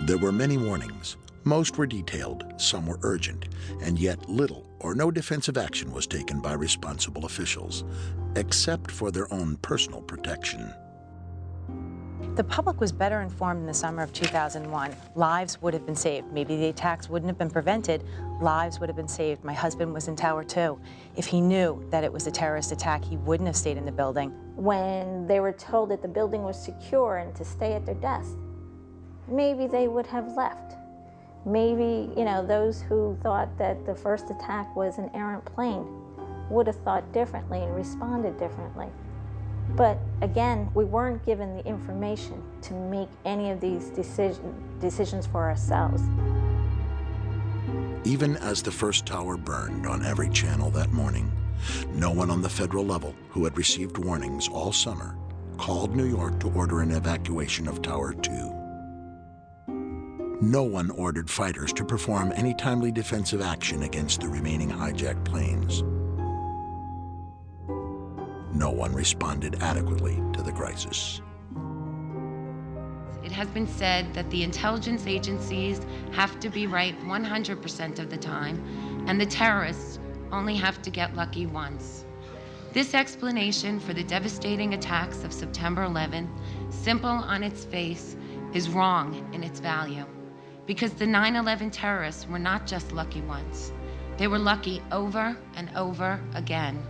There were many warnings. Most were detailed, some were urgent, and yet little or no defensive action was taken by responsible officials, except for their own personal protection. The public was better informed in the summer of 2001. Lives would have been saved. Maybe the attacks wouldn't have been prevented. Lives would have been saved. My husband was in Tower 2. If he knew that it was a terrorist attack, he wouldn't have stayed in the building. When they were told that the building was secure and to stay at their desk, maybe they would have left. Maybe, those who thought that the first attack was an errant plane would have thought differently and responded differently. But again, we weren't given the information to make any of these decisions for ourselves. Even as the first tower burned on every channel that morning, no one on the federal level who had received warnings all summer called New York to order an evacuation of Tower 2. No one ordered fighters to perform any timely defensive action against the remaining hijacked planes. No one responded adequately to the crisis. It has been said that the intelligence agencies have to be right 100% of the time, and the terrorists only have to get lucky once. This explanation for the devastating attacks of September 11th, simple on its face, is wrong in its value. Because the 9/11 terrorists were not just lucky once. They were lucky over and over again.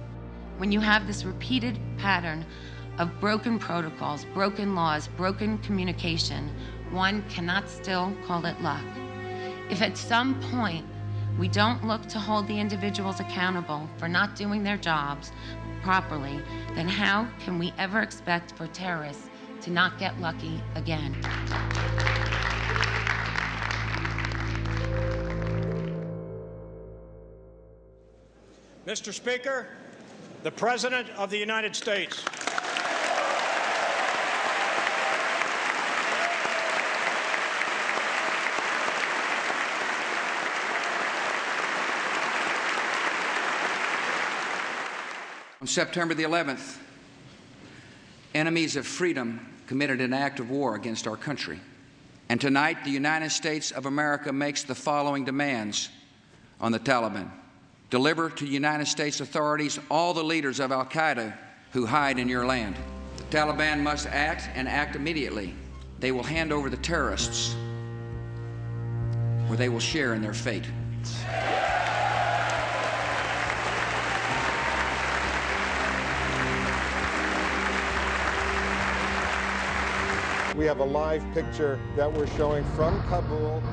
When you have this repeated pattern of broken protocols, broken laws, broken communication, one cannot still call it luck. If at some point we don't look to hold the individuals accountable for not doing their jobs properly, then how can we ever expect for terrorists to not get lucky again? Mr. Speaker, the President of the United States. On September the 11th, enemies of freedom committed an act of war against our country. And tonight, the United States of America makes the following demands on the Taliban. Deliver to United States authorities all the leaders of al-Qaeda who hide in your land. The Taliban must act and act immediately. They will hand over the terrorists, or they will share in their fate. We have a live picture that we're showing from Kabul.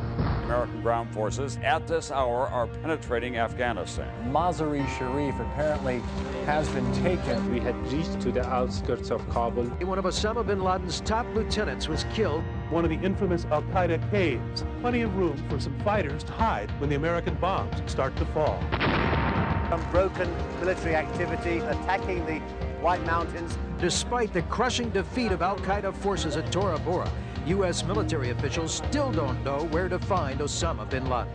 American ground forces at this hour are penetrating Afghanistan. Mazar-e-Sharif apparently has been taken. We had reached to the outskirts of Kabul. One of Osama bin Laden's top lieutenants was killed. One of the infamous al-Qaeda caves. Plenty of room for some fighters to hide when the American bombs start to fall. Unbroken military activity attacking the White Mountains. Despite the crushing defeat of al-Qaeda forces at Tora Bora, U.S. military officials still don't know where to find Osama bin Laden.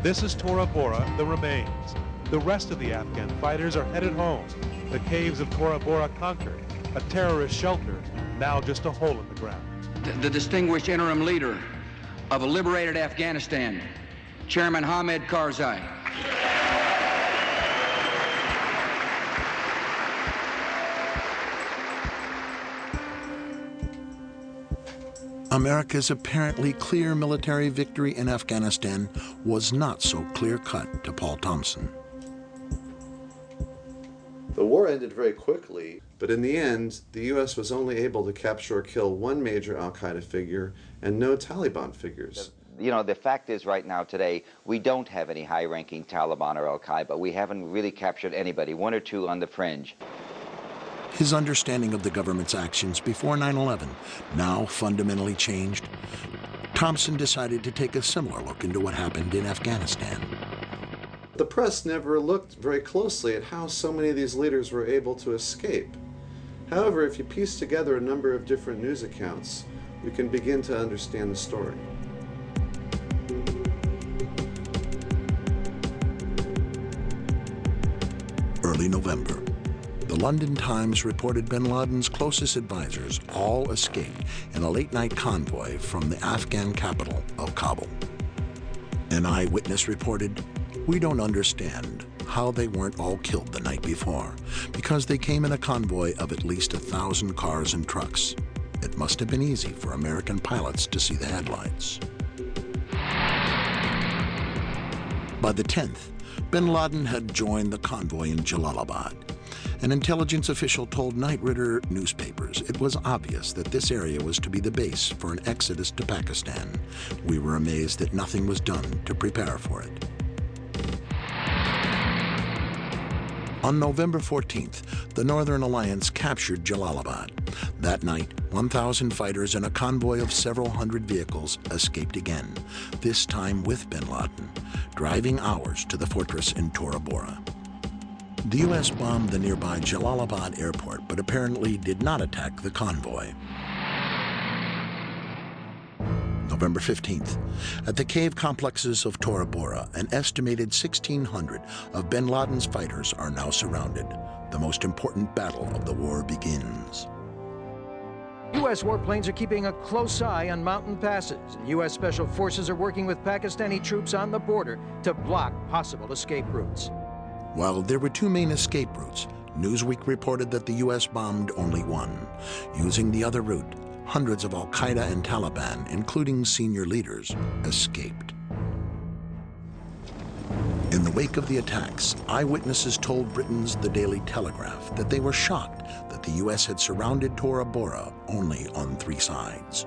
This is Tora Bora, the remains. The rest of the Afghan fighters are headed home. The caves of Tora Bora conquered, a terrorist shelter, now just a hole in the ground. The distinguished interim leader of a liberated Afghanistan, Chairman Hamid Karzai. America's apparently clear military victory in Afghanistan was not so clear-cut to Paul Thompson. The war ended very quickly, but in the end, the U.S. was only able to capture or kill one major al-Qaeda figure and no Taliban figures. You know, the fact is right now today, we don't have any high-ranking Taliban or al-Qaeda. We haven't really captured anybody, one or two on the fringe. His understanding of the government's actions before 9/11 now fundamentally changed. Thompson decided to take a similar look into what happened in Afghanistan. The press never looked very closely at how so many of these leaders were able to escape. However, if you piece together a number of different news accounts, we can begin to understand the story. Early November, the London Times reported bin Laden's closest advisors all escaped in a late-night convoy from the Afghan capital of Kabul. An eyewitness reported, "We don't understand how they weren't all killed the night before, because they came in a convoy of at least 1,000 cars and trucks. It must have been easy for American pilots to see the headlights." By the 10th, bin Laden had joined the convoy in Jalalabad. An intelligence official told Night Rider newspapers it was obvious that this area was to be the base for an exodus to Pakistan. We were amazed that nothing was done to prepare for it. On November 14th, the Northern Alliance captured Jalalabad. That night, 1,000 fighters and a convoy of several hundred vehicles escaped again, this time with bin Laden, driving hours to the fortress in Tora Bora. The U.S. bombed the nearby Jalalabad airport, but apparently did not attack the convoy. November 15th, at the cave complexes of Tora Bora, an estimated 1,600 of bin Laden's fighters are now surrounded. The most important battle of the war begins. U.S. warplanes are keeping a close eye on mountain passes, and U.S. Special Forces are working with Pakistani troops on the border to block possible escape routes. While there were two main escape routes, Newsweek reported that the U.S. bombed only one. Using the other route, hundreds of al-Qaeda and Taliban, including senior leaders, escaped. In the wake of the attacks, eyewitnesses told Britain's The Daily Telegraph that they were shocked that the U.S. had surrounded Tora Bora only on 3 sides.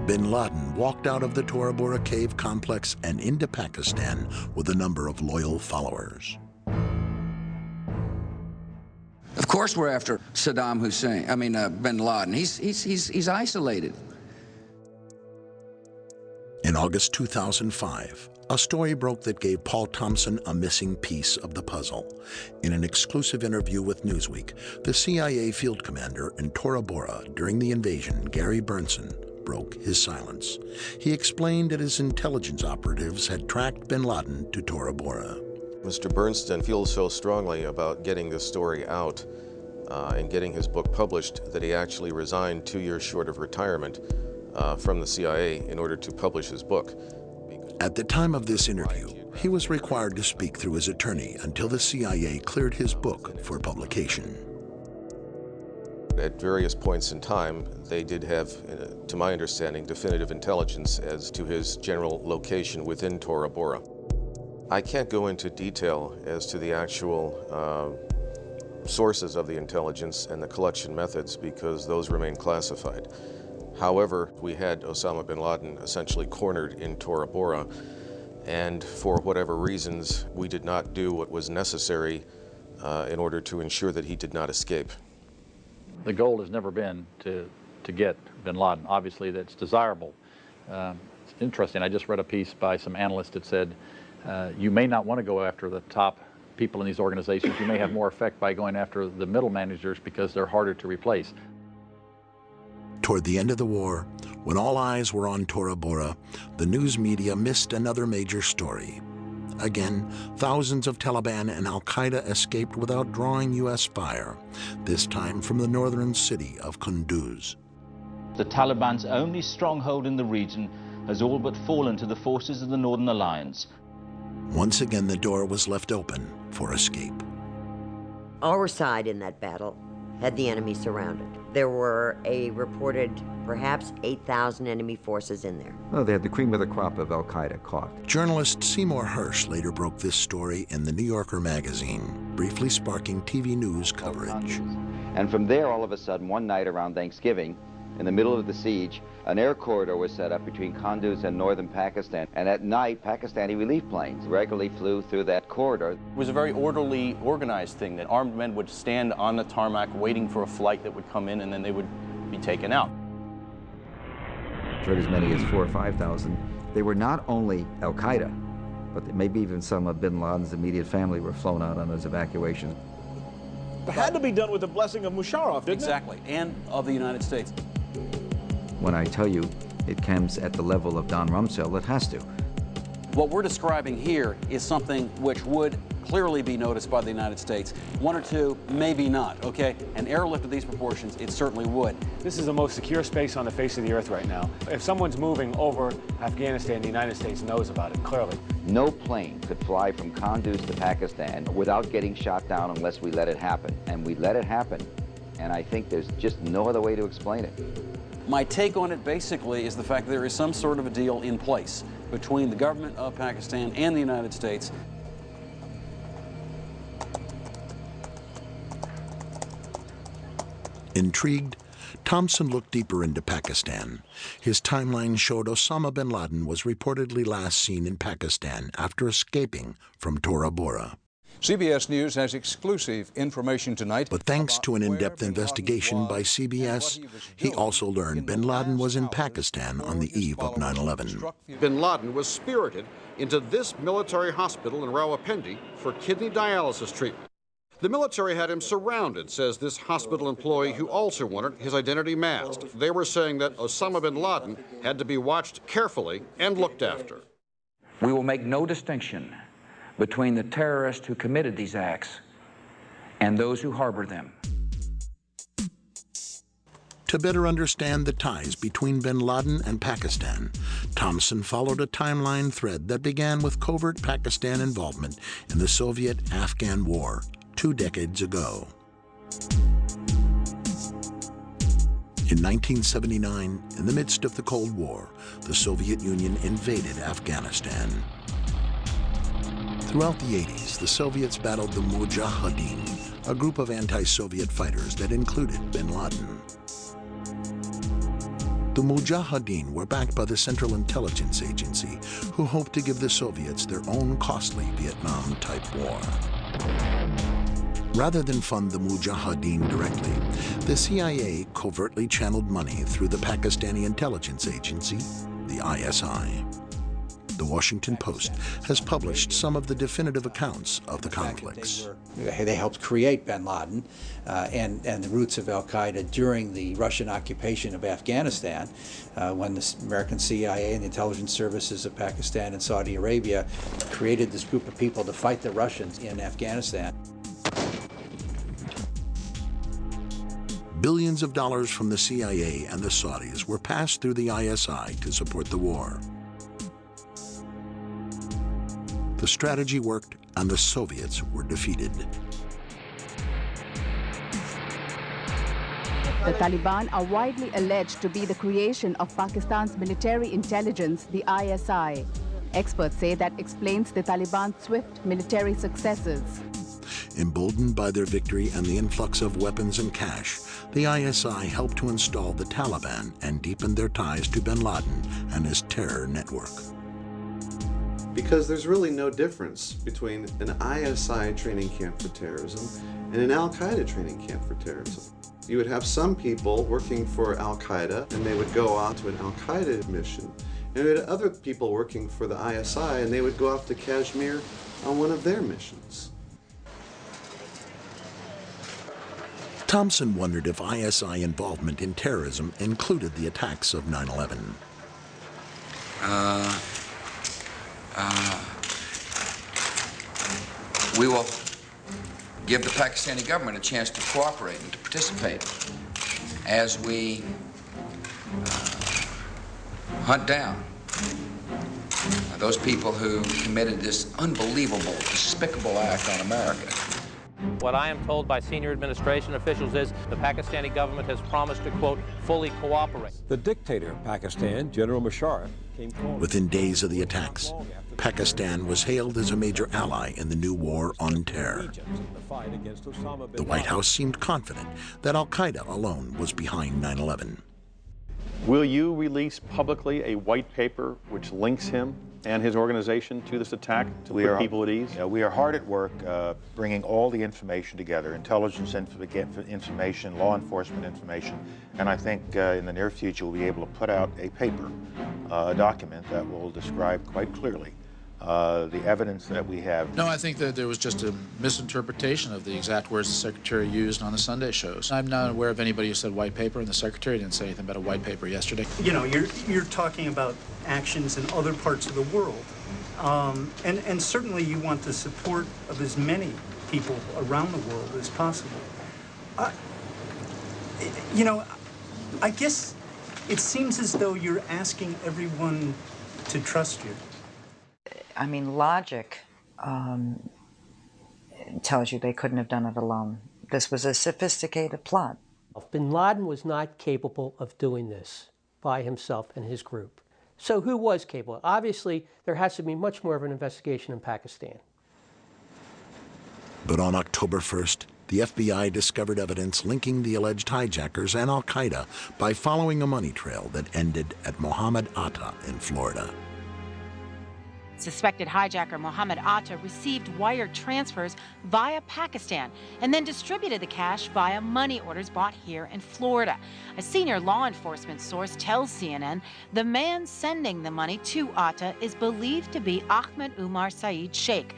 Bin Laden walked out of the Tora Bora cave complex and into Pakistan with a number of loyal followers. Of course we're after Saddam Hussein, bin Laden. He's isolated. In August 2005, a story broke that gave Paul Thompson a missing piece of the puzzle. In an exclusive interview with Newsweek, the CIA field commander in Tora Bora during the invasion, Gary Burnson, broke his silence. He explained that his intelligence operatives had tracked bin Laden to Tora Bora. Mr. Bernstein feels so strongly about getting this story out and getting his book published that he actually resigned 2 years short of retirement from the CIA in order to publish his book. At the time of this interview, he was required to speak through his attorney until the CIA cleared his book for publication. At various points in time, they did have, to my understanding, definitive intelligence as to his general location within Tora Bora. I can't go into detail as to the actual sources of the intelligence and the collection methods because those remain classified. However, we had Osama bin Laden essentially cornered in Tora Bora, and for whatever reasons, we did not do what was necessary in order to ensure that he did not escape. The goal has never been to get bin Laden. Obviously, that's desirable. It's interesting. I just read a piece by some analysts that said you may not want to go after the top people in these organizations. You may have more effect by going after the middle managers because they're harder to replace. Toward the end of the war, when all eyes were on Tora Bora, the news media missed another major story. Again, thousands of Taliban and al-Qaeda escaped without drawing U.S. fire, this time from the northern city of Kunduz. The Taliban's only stronghold in the region has all but fallen to the forces of the Northern Alliance. Once again, the door was left open for escape. Our side in that battle had the enemy surrounded. There were a reported perhaps 8,000 enemy forces in there. Oh, they had the cream of the crop of al-Qaeda caught. Journalist Seymour Hersh later broke this story in the New Yorker magazine, briefly sparking TV news coverage. And from there, all of a sudden, one night around Thanksgiving, in the middle of the siege, an air corridor was set up between Kunduz and northern Pakistan. And at night, Pakistani relief planes regularly flew through that corridor. It was a very orderly, organized thing that armed men would stand on the tarmac waiting for a flight that would come in, and then they would be taken out. For as many as 4,000 or 5,000. They were not only al-Qaeda, but maybe even some of bin Laden's immediate family were flown out on those evacuations. It had to be done with the blessing of Musharraf, didn't Exactly, and of the United States. When I tell you it comes at the level of Don Rumsfeld, it has to. What we're describing here is something which would clearly be noticed by the United States. One or two, maybe not, okay? An airlift of these proportions, it certainly would. This is the most secure space on the face of the earth right now. If someone's moving over Afghanistan, the United States knows about it, clearly. No plane could fly from Kunduz to Pakistan without getting shot down unless we let it happen. And we let it happen. And I think there's just no other way to explain it. My take on it basically is the fact that there is some sort of a deal in place between the government of Pakistan and the United States. Intrigued, Thompson looked deeper into Pakistan. His timeline showed Osama bin Laden was reportedly last seen in Pakistan after escaping from Tora Bora. CBS News has exclusive information tonight. But thanks to an in-depth investigation by CBS, he also learned bin Laden was in Pakistan on the eve of 9/11. Bin Laden was spirited into this military hospital in Rawalpindi for kidney dialysis treatment. The military had him surrounded, says this hospital employee who also wanted his identity masked. They were saying that Osama bin Laden had to be watched carefully and looked after. We will make no distinction between the terrorists who committed these acts and those who harbor them. To better understand the ties between bin Laden and Pakistan, Thompson followed a timeline thread that began with covert Pakistan involvement in the Soviet-Afghan War 2 decades ago. In 1979, in the midst of the Cold War, the Soviet Union invaded Afghanistan. Throughout the 80s, the Soviets battled the Mujahideen, a group of anti-Soviet fighters that included bin Laden. The Mujahideen were backed by the Central Intelligence Agency, who hoped to give the Soviets their own costly Vietnam-type war. Rather than fund the Mujahideen directly, the CIA covertly channeled money through the Pakistani intelligence agency, the ISI. The Washington Post has published some of the definitive accounts of the conflicts. They helped create bin Laden and the roots of al-Qaeda during the Russian occupation of Afghanistan, when the American CIA and the intelligence services of Pakistan and Saudi Arabia created this group of people to fight the Russians in Afghanistan. Billions of dollars from the CIA and the Saudis were passed through the ISI to support the war. The strategy worked, and the Soviets were defeated. The Taliban are widely alleged to be the creation of Pakistan's military intelligence, the ISI. Experts say that explains the Taliban's swift military successes. Emboldened by their victory and the influx of weapons and cash, the ISI helped to install the Taliban and deepen their ties to bin Laden and his terror network. Because there's really no difference between an ISI training camp for terrorism and an al-Qaeda training camp for terrorism. You would have some people working for al-Qaeda, and they would go out to an al-Qaeda mission, And we had other people working for the ISI, and they would go off to Kashmir on one of their missions. Thompson wondered if ISI involvement in terrorism included the attacks of 9/11. We will give the Pakistani government a chance to cooperate and to participate as we hunt down those people who committed this unbelievable, despicable act on America. What I am told by senior administration officials is the Pakistani government has promised to, quote, fully cooperate. The dictator of Pakistan, General Musharraf, came forward. Within days of the attacks, Pakistan was hailed as a major ally in the new war on terror. The White House seemed confident that al-Qaeda alone was behind 9/11. Will you release publicly a white paper which links him and his organization to this attack to put people at ease? We are hard at work bringing all the information together, intelligence information, law enforcement information, and I think in the near future we'll be able to put out a paper, a document that will describe quite clearly the evidence that we have. No, I think that there was just a misinterpretation of the exact words the Secretary used on the Sunday shows. I'm not aware of anybody who said white paper, and the Secretary didn't say anything about a white paper yesterday. You know, you're talking about actions in other parts of the world, and certainly you want the support of as many people around the world as possible. You know, I guess it seems as though you're asking everyone to trust you. I mean, logic tells you they couldn't have done it alone. This was a sophisticated plot. Bin Laden was not capable of doing this by himself and his group. So who was capable? Obviously, there has to be much more of an investigation in Pakistan. But on October 1st, the FBI discovered evidence linking the alleged hijackers and al-Qaeda by following a money trail that ended at Mohammed Atta in Florida. Suspected hijacker Mohammed Atta received wire transfers via Pakistan and then distributed the cash via money orders bought here in Florida. A senior law enforcement source tells CNN the man sending the money to Atta is believed to be Ahmed Umar Saeed Sheikh.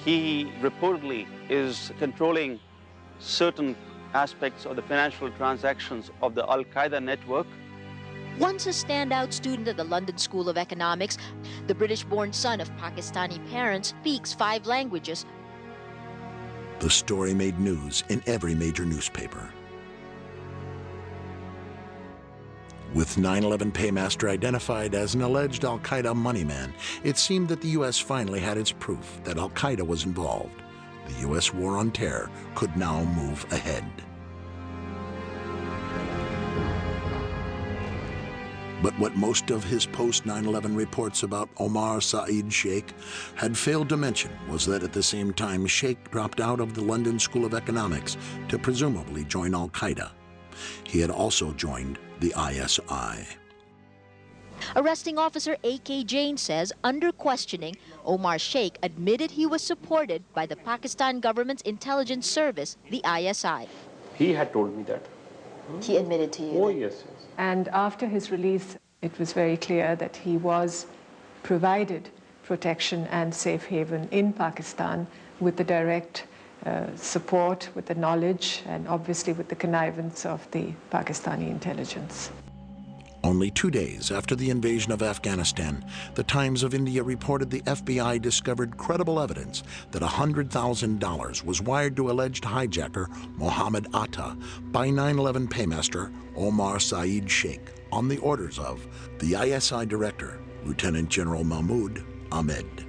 He reportedly is controlling certain aspects of the financial transactions of the Al-Qaeda network. Once a standout student at the London School of Economics, the British-born son of Pakistani parents speaks 5 languages. The story made news in every major newspaper. With 9/11 paymaster identified as an alleged al-Qaeda moneyman, it seemed that the U.S. finally had its proof that al-Qaeda was involved. The U.S. war on terror could now move ahead. But what most of his post-9/11 reports about Omar Saeed Sheikh had failed to mention was that at the same time Sheikh dropped out of the London School of Economics to presumably join al-Qaeda. He had also joined the ISI. Arresting officer A.K. Jain says, under questioning, Omar Sheikh admitted he was supported by the Pakistan government's intelligence service, the ISI. He had told me that. He admitted to you? Oh, yes. And after his release, it was very clear that he was provided protection and safe haven in Pakistan with the direct support, with the knowledge, and obviously with the connivance of the Pakistani intelligence. Only 2 days after the invasion of Afghanistan, the Times of India reported the FBI discovered credible evidence that $100,000 was wired to alleged hijacker Mohammed Atta by 9/11 paymaster Omar Saeed Sheikh on the orders of the ISI director, Lieutenant General Mahmoud Ahmed.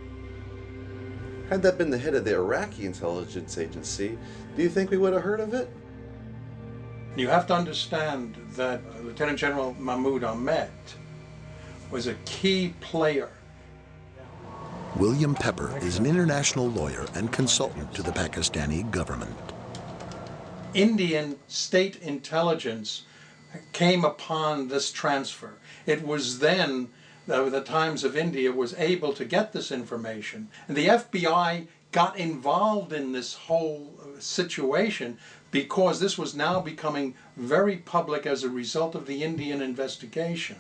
Had that been the head of the Iraqi intelligence agency, do you think we would have heard of it? You have to understand that Lieutenant General Mahmoud Ahmed was a key player. William Pepper is an international lawyer and consultant to the Pakistani government. Indian state intelligence came upon this transfer. It was then the Times of India was able to get this information, and the FBI got involved in this whole situation because this was now becoming very public as a result of the Indian investigation.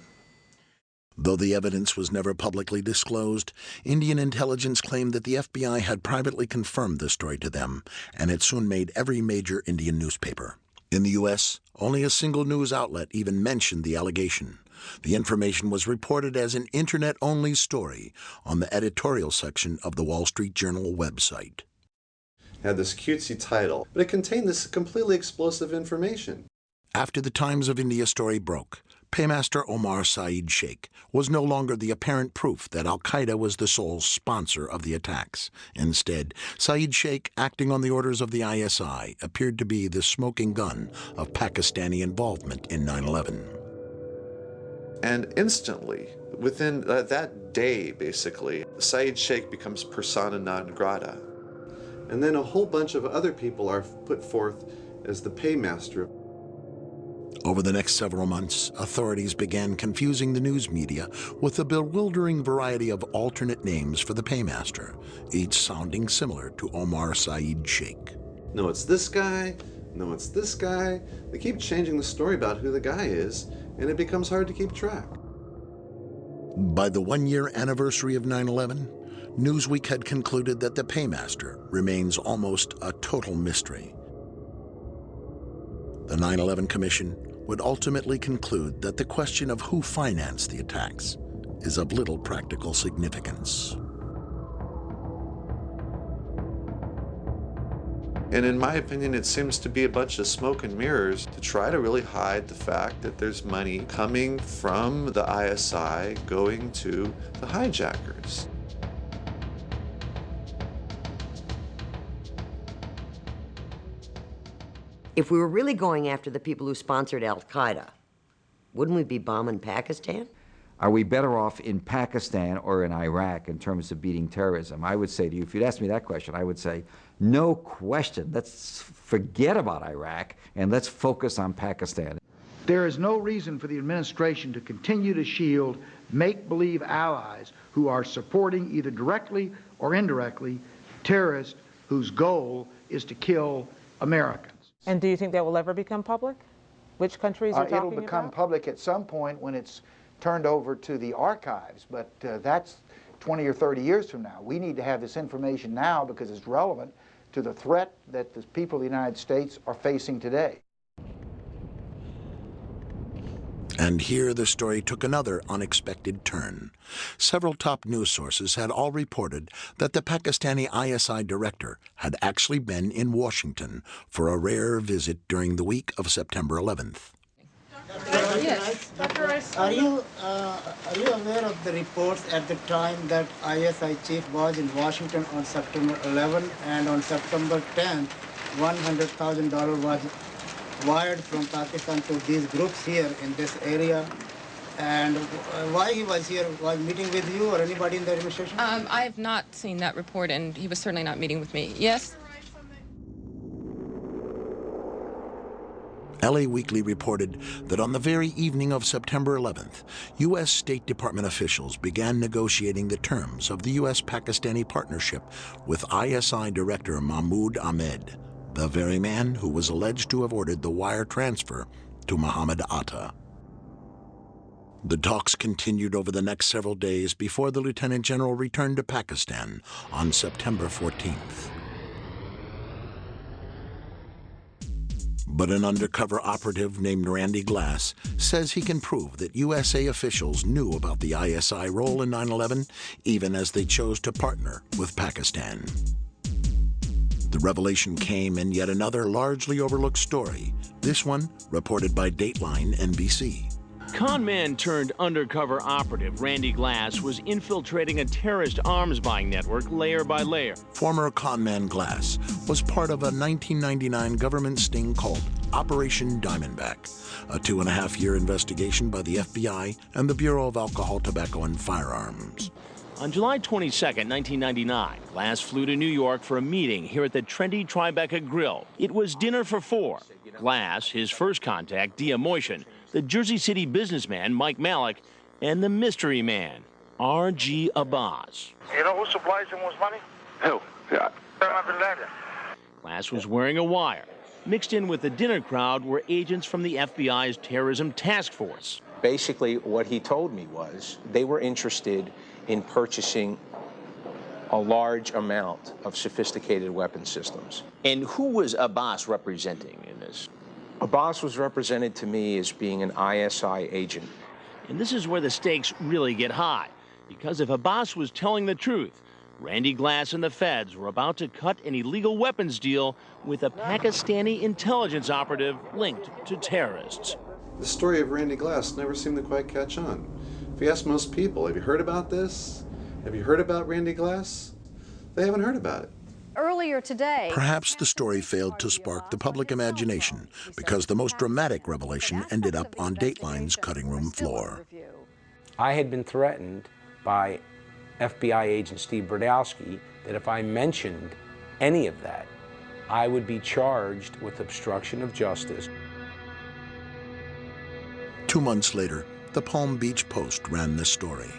Though the evidence was never publicly disclosed, Indian intelligence claimed that the FBI had privately confirmed the story to them, and it soon made every major Indian newspaper. In the U.S., only a single news outlet even mentioned the allegation. The information was reported as an Internet-only story on the editorial section of the Wall Street Journal website. It had this cutesy title, but it contained this completely explosive information. After the Times of India story broke, Paymaster Omar Saeed Sheikh was no longer the apparent proof that al-Qaeda was the sole sponsor of the attacks. Instead, Saeed Sheikh, acting on the orders of the ISI, appeared to be the smoking gun of Pakistani involvement in 9/11. And instantly, within that day, basically, Saeed Sheikh becomes persona non grata. And then a whole bunch of other people are put forth as the paymaster. Over the next several months, authorities began confusing the news media with a bewildering variety of alternate names for the paymaster, each sounding similar to Omar Saeed Sheikh. No, it's this guy. No, it's this guy. They keep changing the story about who the guy is, and it becomes hard to keep track. By the one-year anniversary of 9/11, Newsweek had concluded that the paymaster remains almost a total mystery. The 9/11 Commission would ultimately conclude that the question of who financed the attacks is of little practical significance. And in my opinion, it seems to be a bunch of smoke and mirrors to try to really hide the fact that there's money coming from the ISI going to the hijackers. If we were really going after the people who sponsored al-Qaeda, wouldn't we be bombing Pakistan? Are we better off in Pakistan or in Iraq in terms of beating terrorism? I would say to you, if you'd asked me that question, I would say, no question. Let's forget about Iraq and let's focus on Pakistan. There is no reason for the administration to continue to shield make-believe allies who are supporting, either directly or indirectly, terrorists whose goal is to kill Americans. And do you think that will ever become public? Which countries are talking about? It'll become public at some point when it's turned over to the archives, but that's 20 or 30 years from now. We need to have this information now because it's relevant to the threat that the people of the United States are facing today. And here the story took another unexpected turn. Several top news sources had all reported that the Pakistani ISI director had actually been in Washington for a rare visit during the week of September 11th. Yes. Are you aware of the reports at the time that ISI chief was in Washington on September 11 and on September 10th, $100,000 was wired from Pakistan to these groups here in this area? And why he was here? Was meeting with you or anybody in the administration? I have not seen that report, and he was certainly not meeting with me. Yes? LA Weekly reported that on the very evening of September 11th, U.S. State Department officials began negotiating the terms of the U.S.-Pakistani partnership with ISI Director Mahmoud Ahmed, the very man who was alleged to have ordered the wire transfer to Muhammad Atta. The talks continued over the next several days before the Lieutenant General returned to Pakistan on September 14th. But an undercover operative named Randy Glass says he can prove that USA officials knew about the ISI role in 9/11, even as they chose to partner with Pakistan. The revelation came in yet another largely overlooked story, this one reported by Dateline NBC. Con man turned undercover operative Randy Glass was infiltrating a terrorist arms buying network layer by layer. Former conman Glass was part of a 1999 government sting called Operation Diamondback, a 2.5-year investigation by the FBI and the Bureau of Alcohol, Tobacco, and Firearms. On July 22, 1999, Glass flew to New York for a meeting here at the trendy Tribeca Grill. It was dinner for 4. Glass, his first contact, Dia Moishan, the Jersey City businessman Mike Malik, and the mystery man, R.G. Abbas. You know who supplies him with money? Who? Yeah. Glass was wearing a wire. Mixed in with the dinner crowd were agents from the FBI's terrorism task force. Basically, what he told me was they were interested in purchasing a large amount of sophisticated weapon systems. And who was Abbas representing in this? Abbas was represented to me as being an ISI agent. And this is where the stakes really get high, because if Abbas was telling the truth, Randy Glass and the feds were about to cut an illegal weapons deal with a Pakistani intelligence operative linked to terrorists. The story of Randy Glass never seemed to quite catch on. If you ask most people, have you heard about this? Have you heard about Randy Glass? They haven't heard about it. Earlier today, perhaps the story failed to spark the public imagination because the most dramatic revelation ended up on Dateline's cutting room floor. I had been threatened by FBI agent Steve Brodowski that if I mentioned any of that, I would be charged with obstruction of justice. 2 months later, the Palm Beach Post ran this story.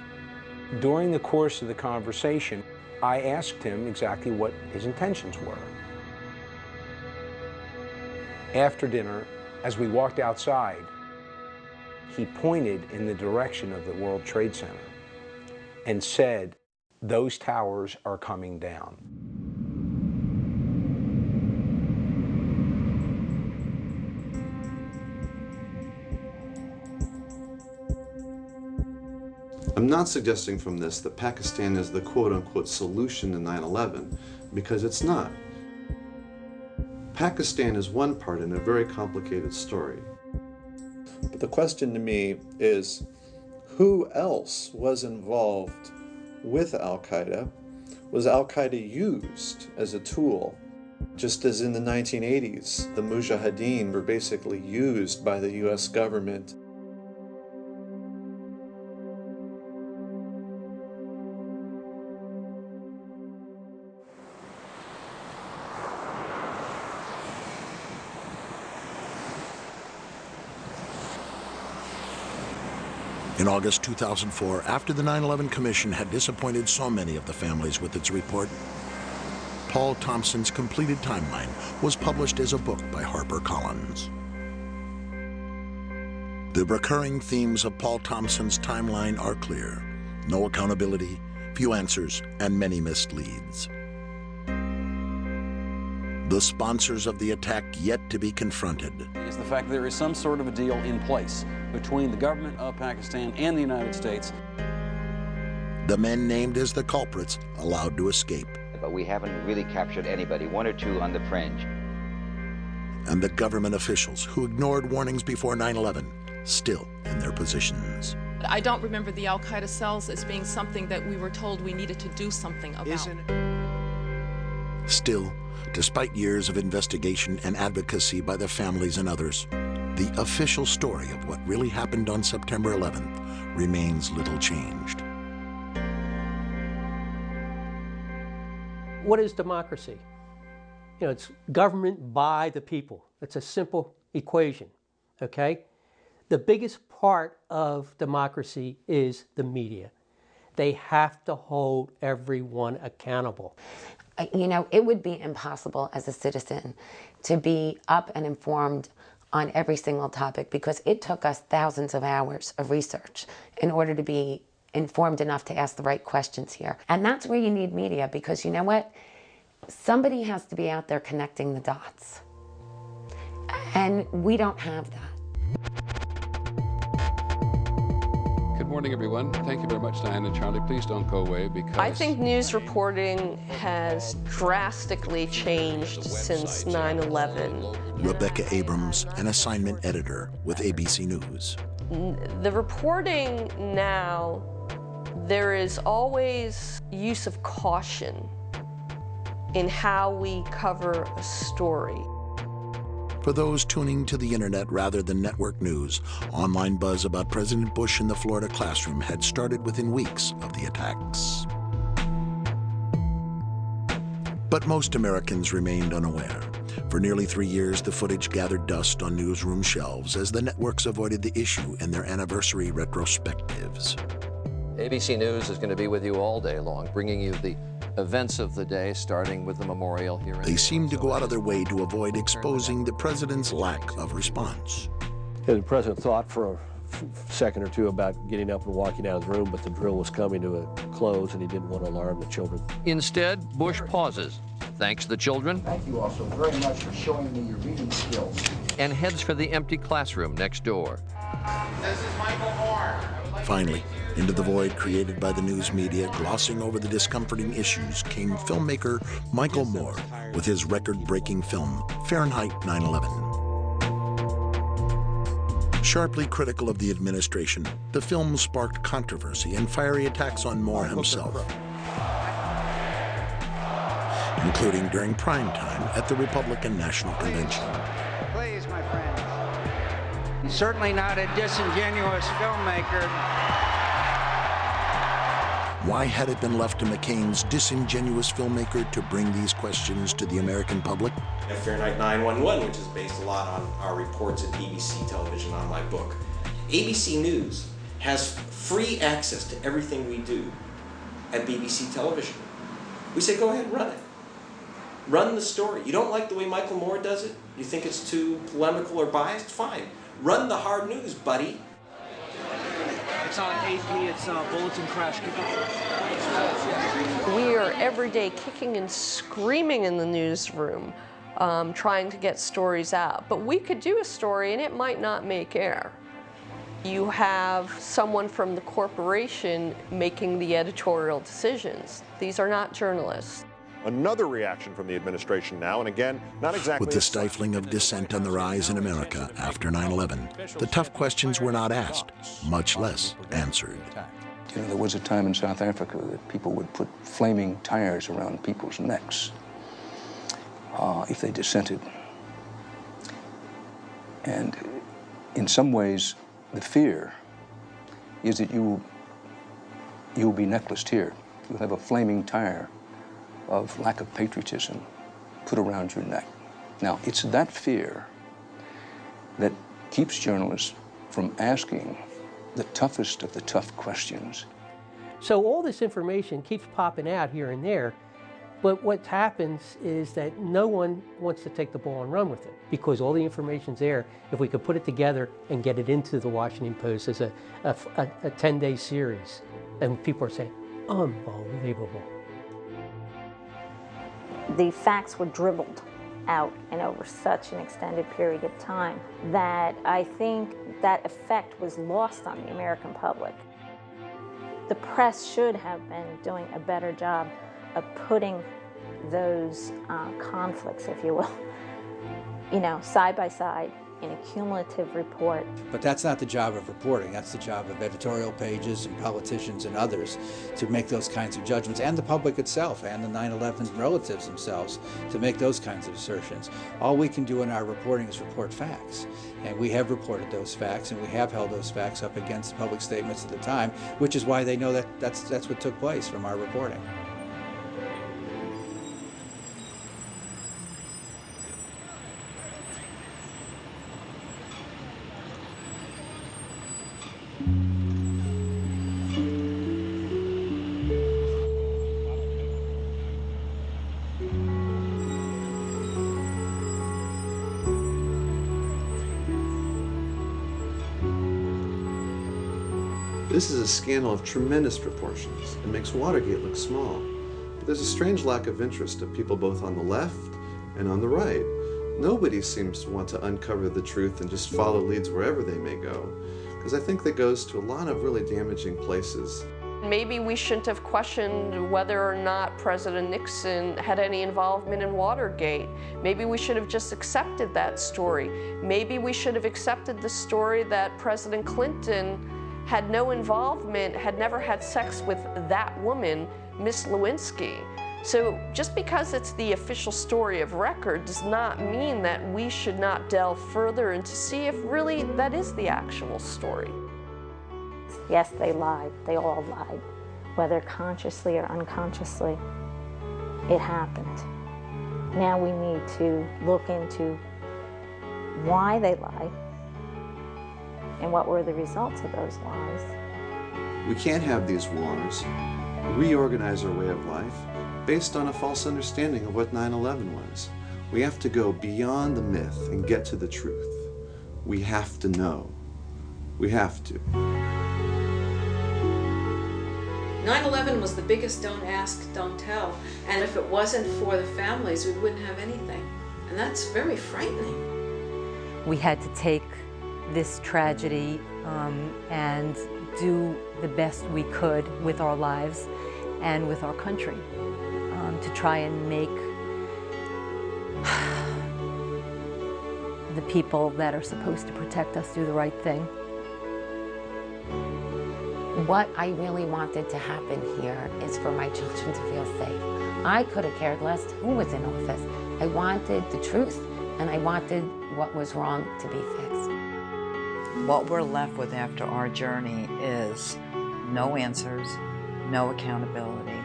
During the course of the conversation, I asked him exactly what his intentions were. After dinner, as we walked outside, he pointed in the direction of the World Trade Center and said, "Those towers are coming down." I'm not suggesting from this that Pakistan is the quote-unquote solution to 9/11, because it's not. Pakistan is one part in a very complicated story. But the question to me is, who else was involved with Al-Qaeda? Was Al-Qaeda used as a tool? Just as in the 1980s, the Mujahideen were basically used by the US government. In August 2004, after the 9/11 Commission had disappointed so many of the families with its report, Paul Thompson's completed timeline was published as a book by HarperCollins. The recurring themes of Paul Thompson's timeline are clear: no accountability, few answers, and many missed leads. The sponsors of the attack yet to be confronted. Is the fact that there is some sort of a deal in place between the government of Pakistan and the United States. The men named as the culprits allowed to escape. But we haven't really captured anybody, one or two on the fringe. And the government officials who ignored warnings before 9/11, still in their positions. I don't remember the Al-Qaeda cells as being something that we were told we needed to do something about. Still, despite years of investigation and advocacy by the families and others, the official story of what really happened on September 11th remains little changed. What is democracy? You know, it's government by the people. It's a simple equation, okay? The biggest part of democracy is the media. They have to hold everyone accountable. You know, it would be impossible as a citizen to be up and informed on every single topic, because it took us thousands of hours of research in order to be informed enough to ask the right questions here. And that's where you need media, because you know what? Somebody has to be out there connecting the dots. And we don't have that. Good morning, everyone. Thank you very much, Diane and Charlie. Please don't go away, because I think news reporting has drastically changed since 9/11. Rebecca Abrams, an assignment editor with ABC News. The reporting now, there is always use of caution in how we cover a story. For those tuning to the internet rather than network news, online buzz about President Bush in the Florida classroom had started within weeks of the attacks. But most Americans remained unaware. For nearly 3 years, the footage gathered dust on newsroom shelves as the networks avoided the issue in their anniversary retrospectives. ABC News is going to be with you all day long, bringing you the events of the day, starting with the memorial here. They seemed to go out of their way to avoid exposing the president's lack of response. The president thought for second or two about getting up and walking out of the room, but the drill was coming to a close and he didn't want to alarm the children. Instead, Bush pauses, thanks the children. Thank you all so very much for showing me your reading skills. And heads for the empty classroom next door. This is Michael Moore. Finally, into the void created by the news media glossing over the discomforting issues came filmmaker Michael Moore with his record-breaking film, Fahrenheit 9/11. Sharply critical of the administration, the film sparked controversy and fiery attacks on Moore himself, including during prime time at the Republican National Convention. Please, my friends. Certainly not a disingenuous filmmaker. Why had it been left to McCain's disingenuous filmmaker to bring these questions to the American public? Fahrenheit 9/11, which is based a lot on our reports at BBC television on my book. ABC News has free access to everything we do at BBC television. We say, go ahead, run it. Run the story. You don't like the way Michael Moore does it? You think it's too polemical or biased? Fine. Run the hard news, buddy. It's on AP, it's Bulletin Crash. We are every day kicking and screaming in the newsroom, trying to get stories out. But we could do a story and it might not make air. You have someone from the corporation making the editorial decisions. These are not journalists. Another reaction from the administration now, and again, not exactly... With the stifling of dissent on the rise in America after 9/11, the tough questions were not asked, much less answered. You know, there was a time in South Africa that people would put flaming tires around people's necks if they dissented. And in some ways, the fear is that you'll be necklaced here. You'll have a flaming tire of lack of patriotism put around your neck. Now, it's that fear that keeps journalists from asking the toughest of the tough questions. So all this information keeps popping out here and there, but what happens is that no one wants to take the ball and run with it because all the information's there. If we could put it together and get it into the Washington Post as a 10-day series, and people are saying, unbelievable. The facts were dribbled out and over such an extended period of time that I think that effect was lost on the American public. The press should have been doing a better job of putting those conflicts, if you will, side by side in a cumulative report. But that's not the job of reporting. That's the job of editorial pages and politicians and others to make those kinds of judgments, and the public itself and the 9/11 relatives themselves to make those kinds of assertions. All we can do in our reporting is report facts. And we have reported those facts, and we have held those facts up against public statements at the time, which is why they know that that's what took place from our reporting. This is a scandal of tremendous proportions. It makes Watergate look small. But there's a strange lack of interest of people both on the left and on the right. Nobody seems to want to uncover the truth and just follow leads wherever they may go, because I think that goes to a lot of really damaging places. Maybe we shouldn't have questioned whether or not President Nixon had any involvement in Watergate. Maybe we should have just accepted that story. Maybe we should have accepted the story that President Clinton had no involvement, had never had sex with that woman, Miss Lewinsky. So just because it's the official story of record does not mean that we should not delve further and to see if really that is the actual story. Yes, they lied. They all lied. Whether consciously or unconsciously, it happened. Now we need to look into why they lied and what were the results of those lies. We can't have these wars, reorganize our way of life based on a false understanding of what 9/11 was. We have to go beyond the myth and get to the truth. We have to know. We have to. 9/11 was the biggest don't ask, don't tell. And if it wasn't for the families, we wouldn't have anything. And that's very frightening. We had to take this tragedy and do the best we could with our lives and with our country to try and make the people that are supposed to protect us do the right thing. What I really wanted to happen here is for my children to feel safe. I could have cared less who was in office. I wanted the truth, and I wanted what was wrong to be fixed. What we're left with after our journey is no answers, no accountability,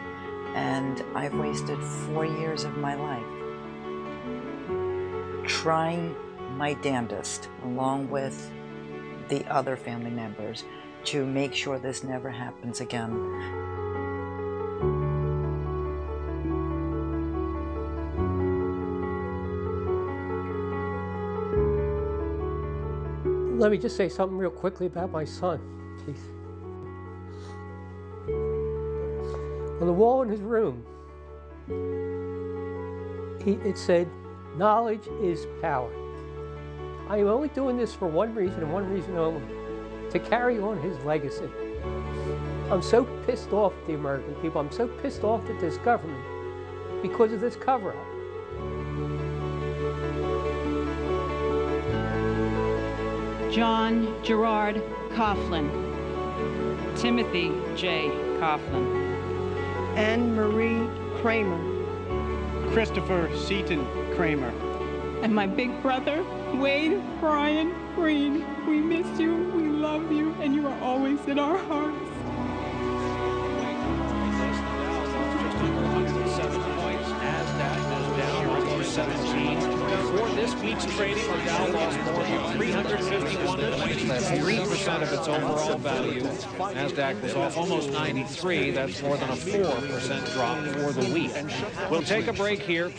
and I've wasted 4 years of my life trying my damnedest, along with the other family members, to make sure this never happens again. Let me just say something real quickly about my son, please. On the wall in his room, it said, "Knowledge is power." I am only doing this for one reason and one reason only, to carry on his legacy. I'm so pissed off at the American people. I'm so pissed off at this government because of this cover-up. John Gerard Coughlin, Timothy J. Coughlin, Anne Marie Kramer, Christopher Seaton Kramer, and my big brother, Wade Brian Green. We miss you, we love you, and you are always in our hearts. For this week's trading, the Dow lost more than 351 points. That's 3% of its overall value. NASDAQ was off almost 93. That's more than a 4% drop for the week. We'll take a break here.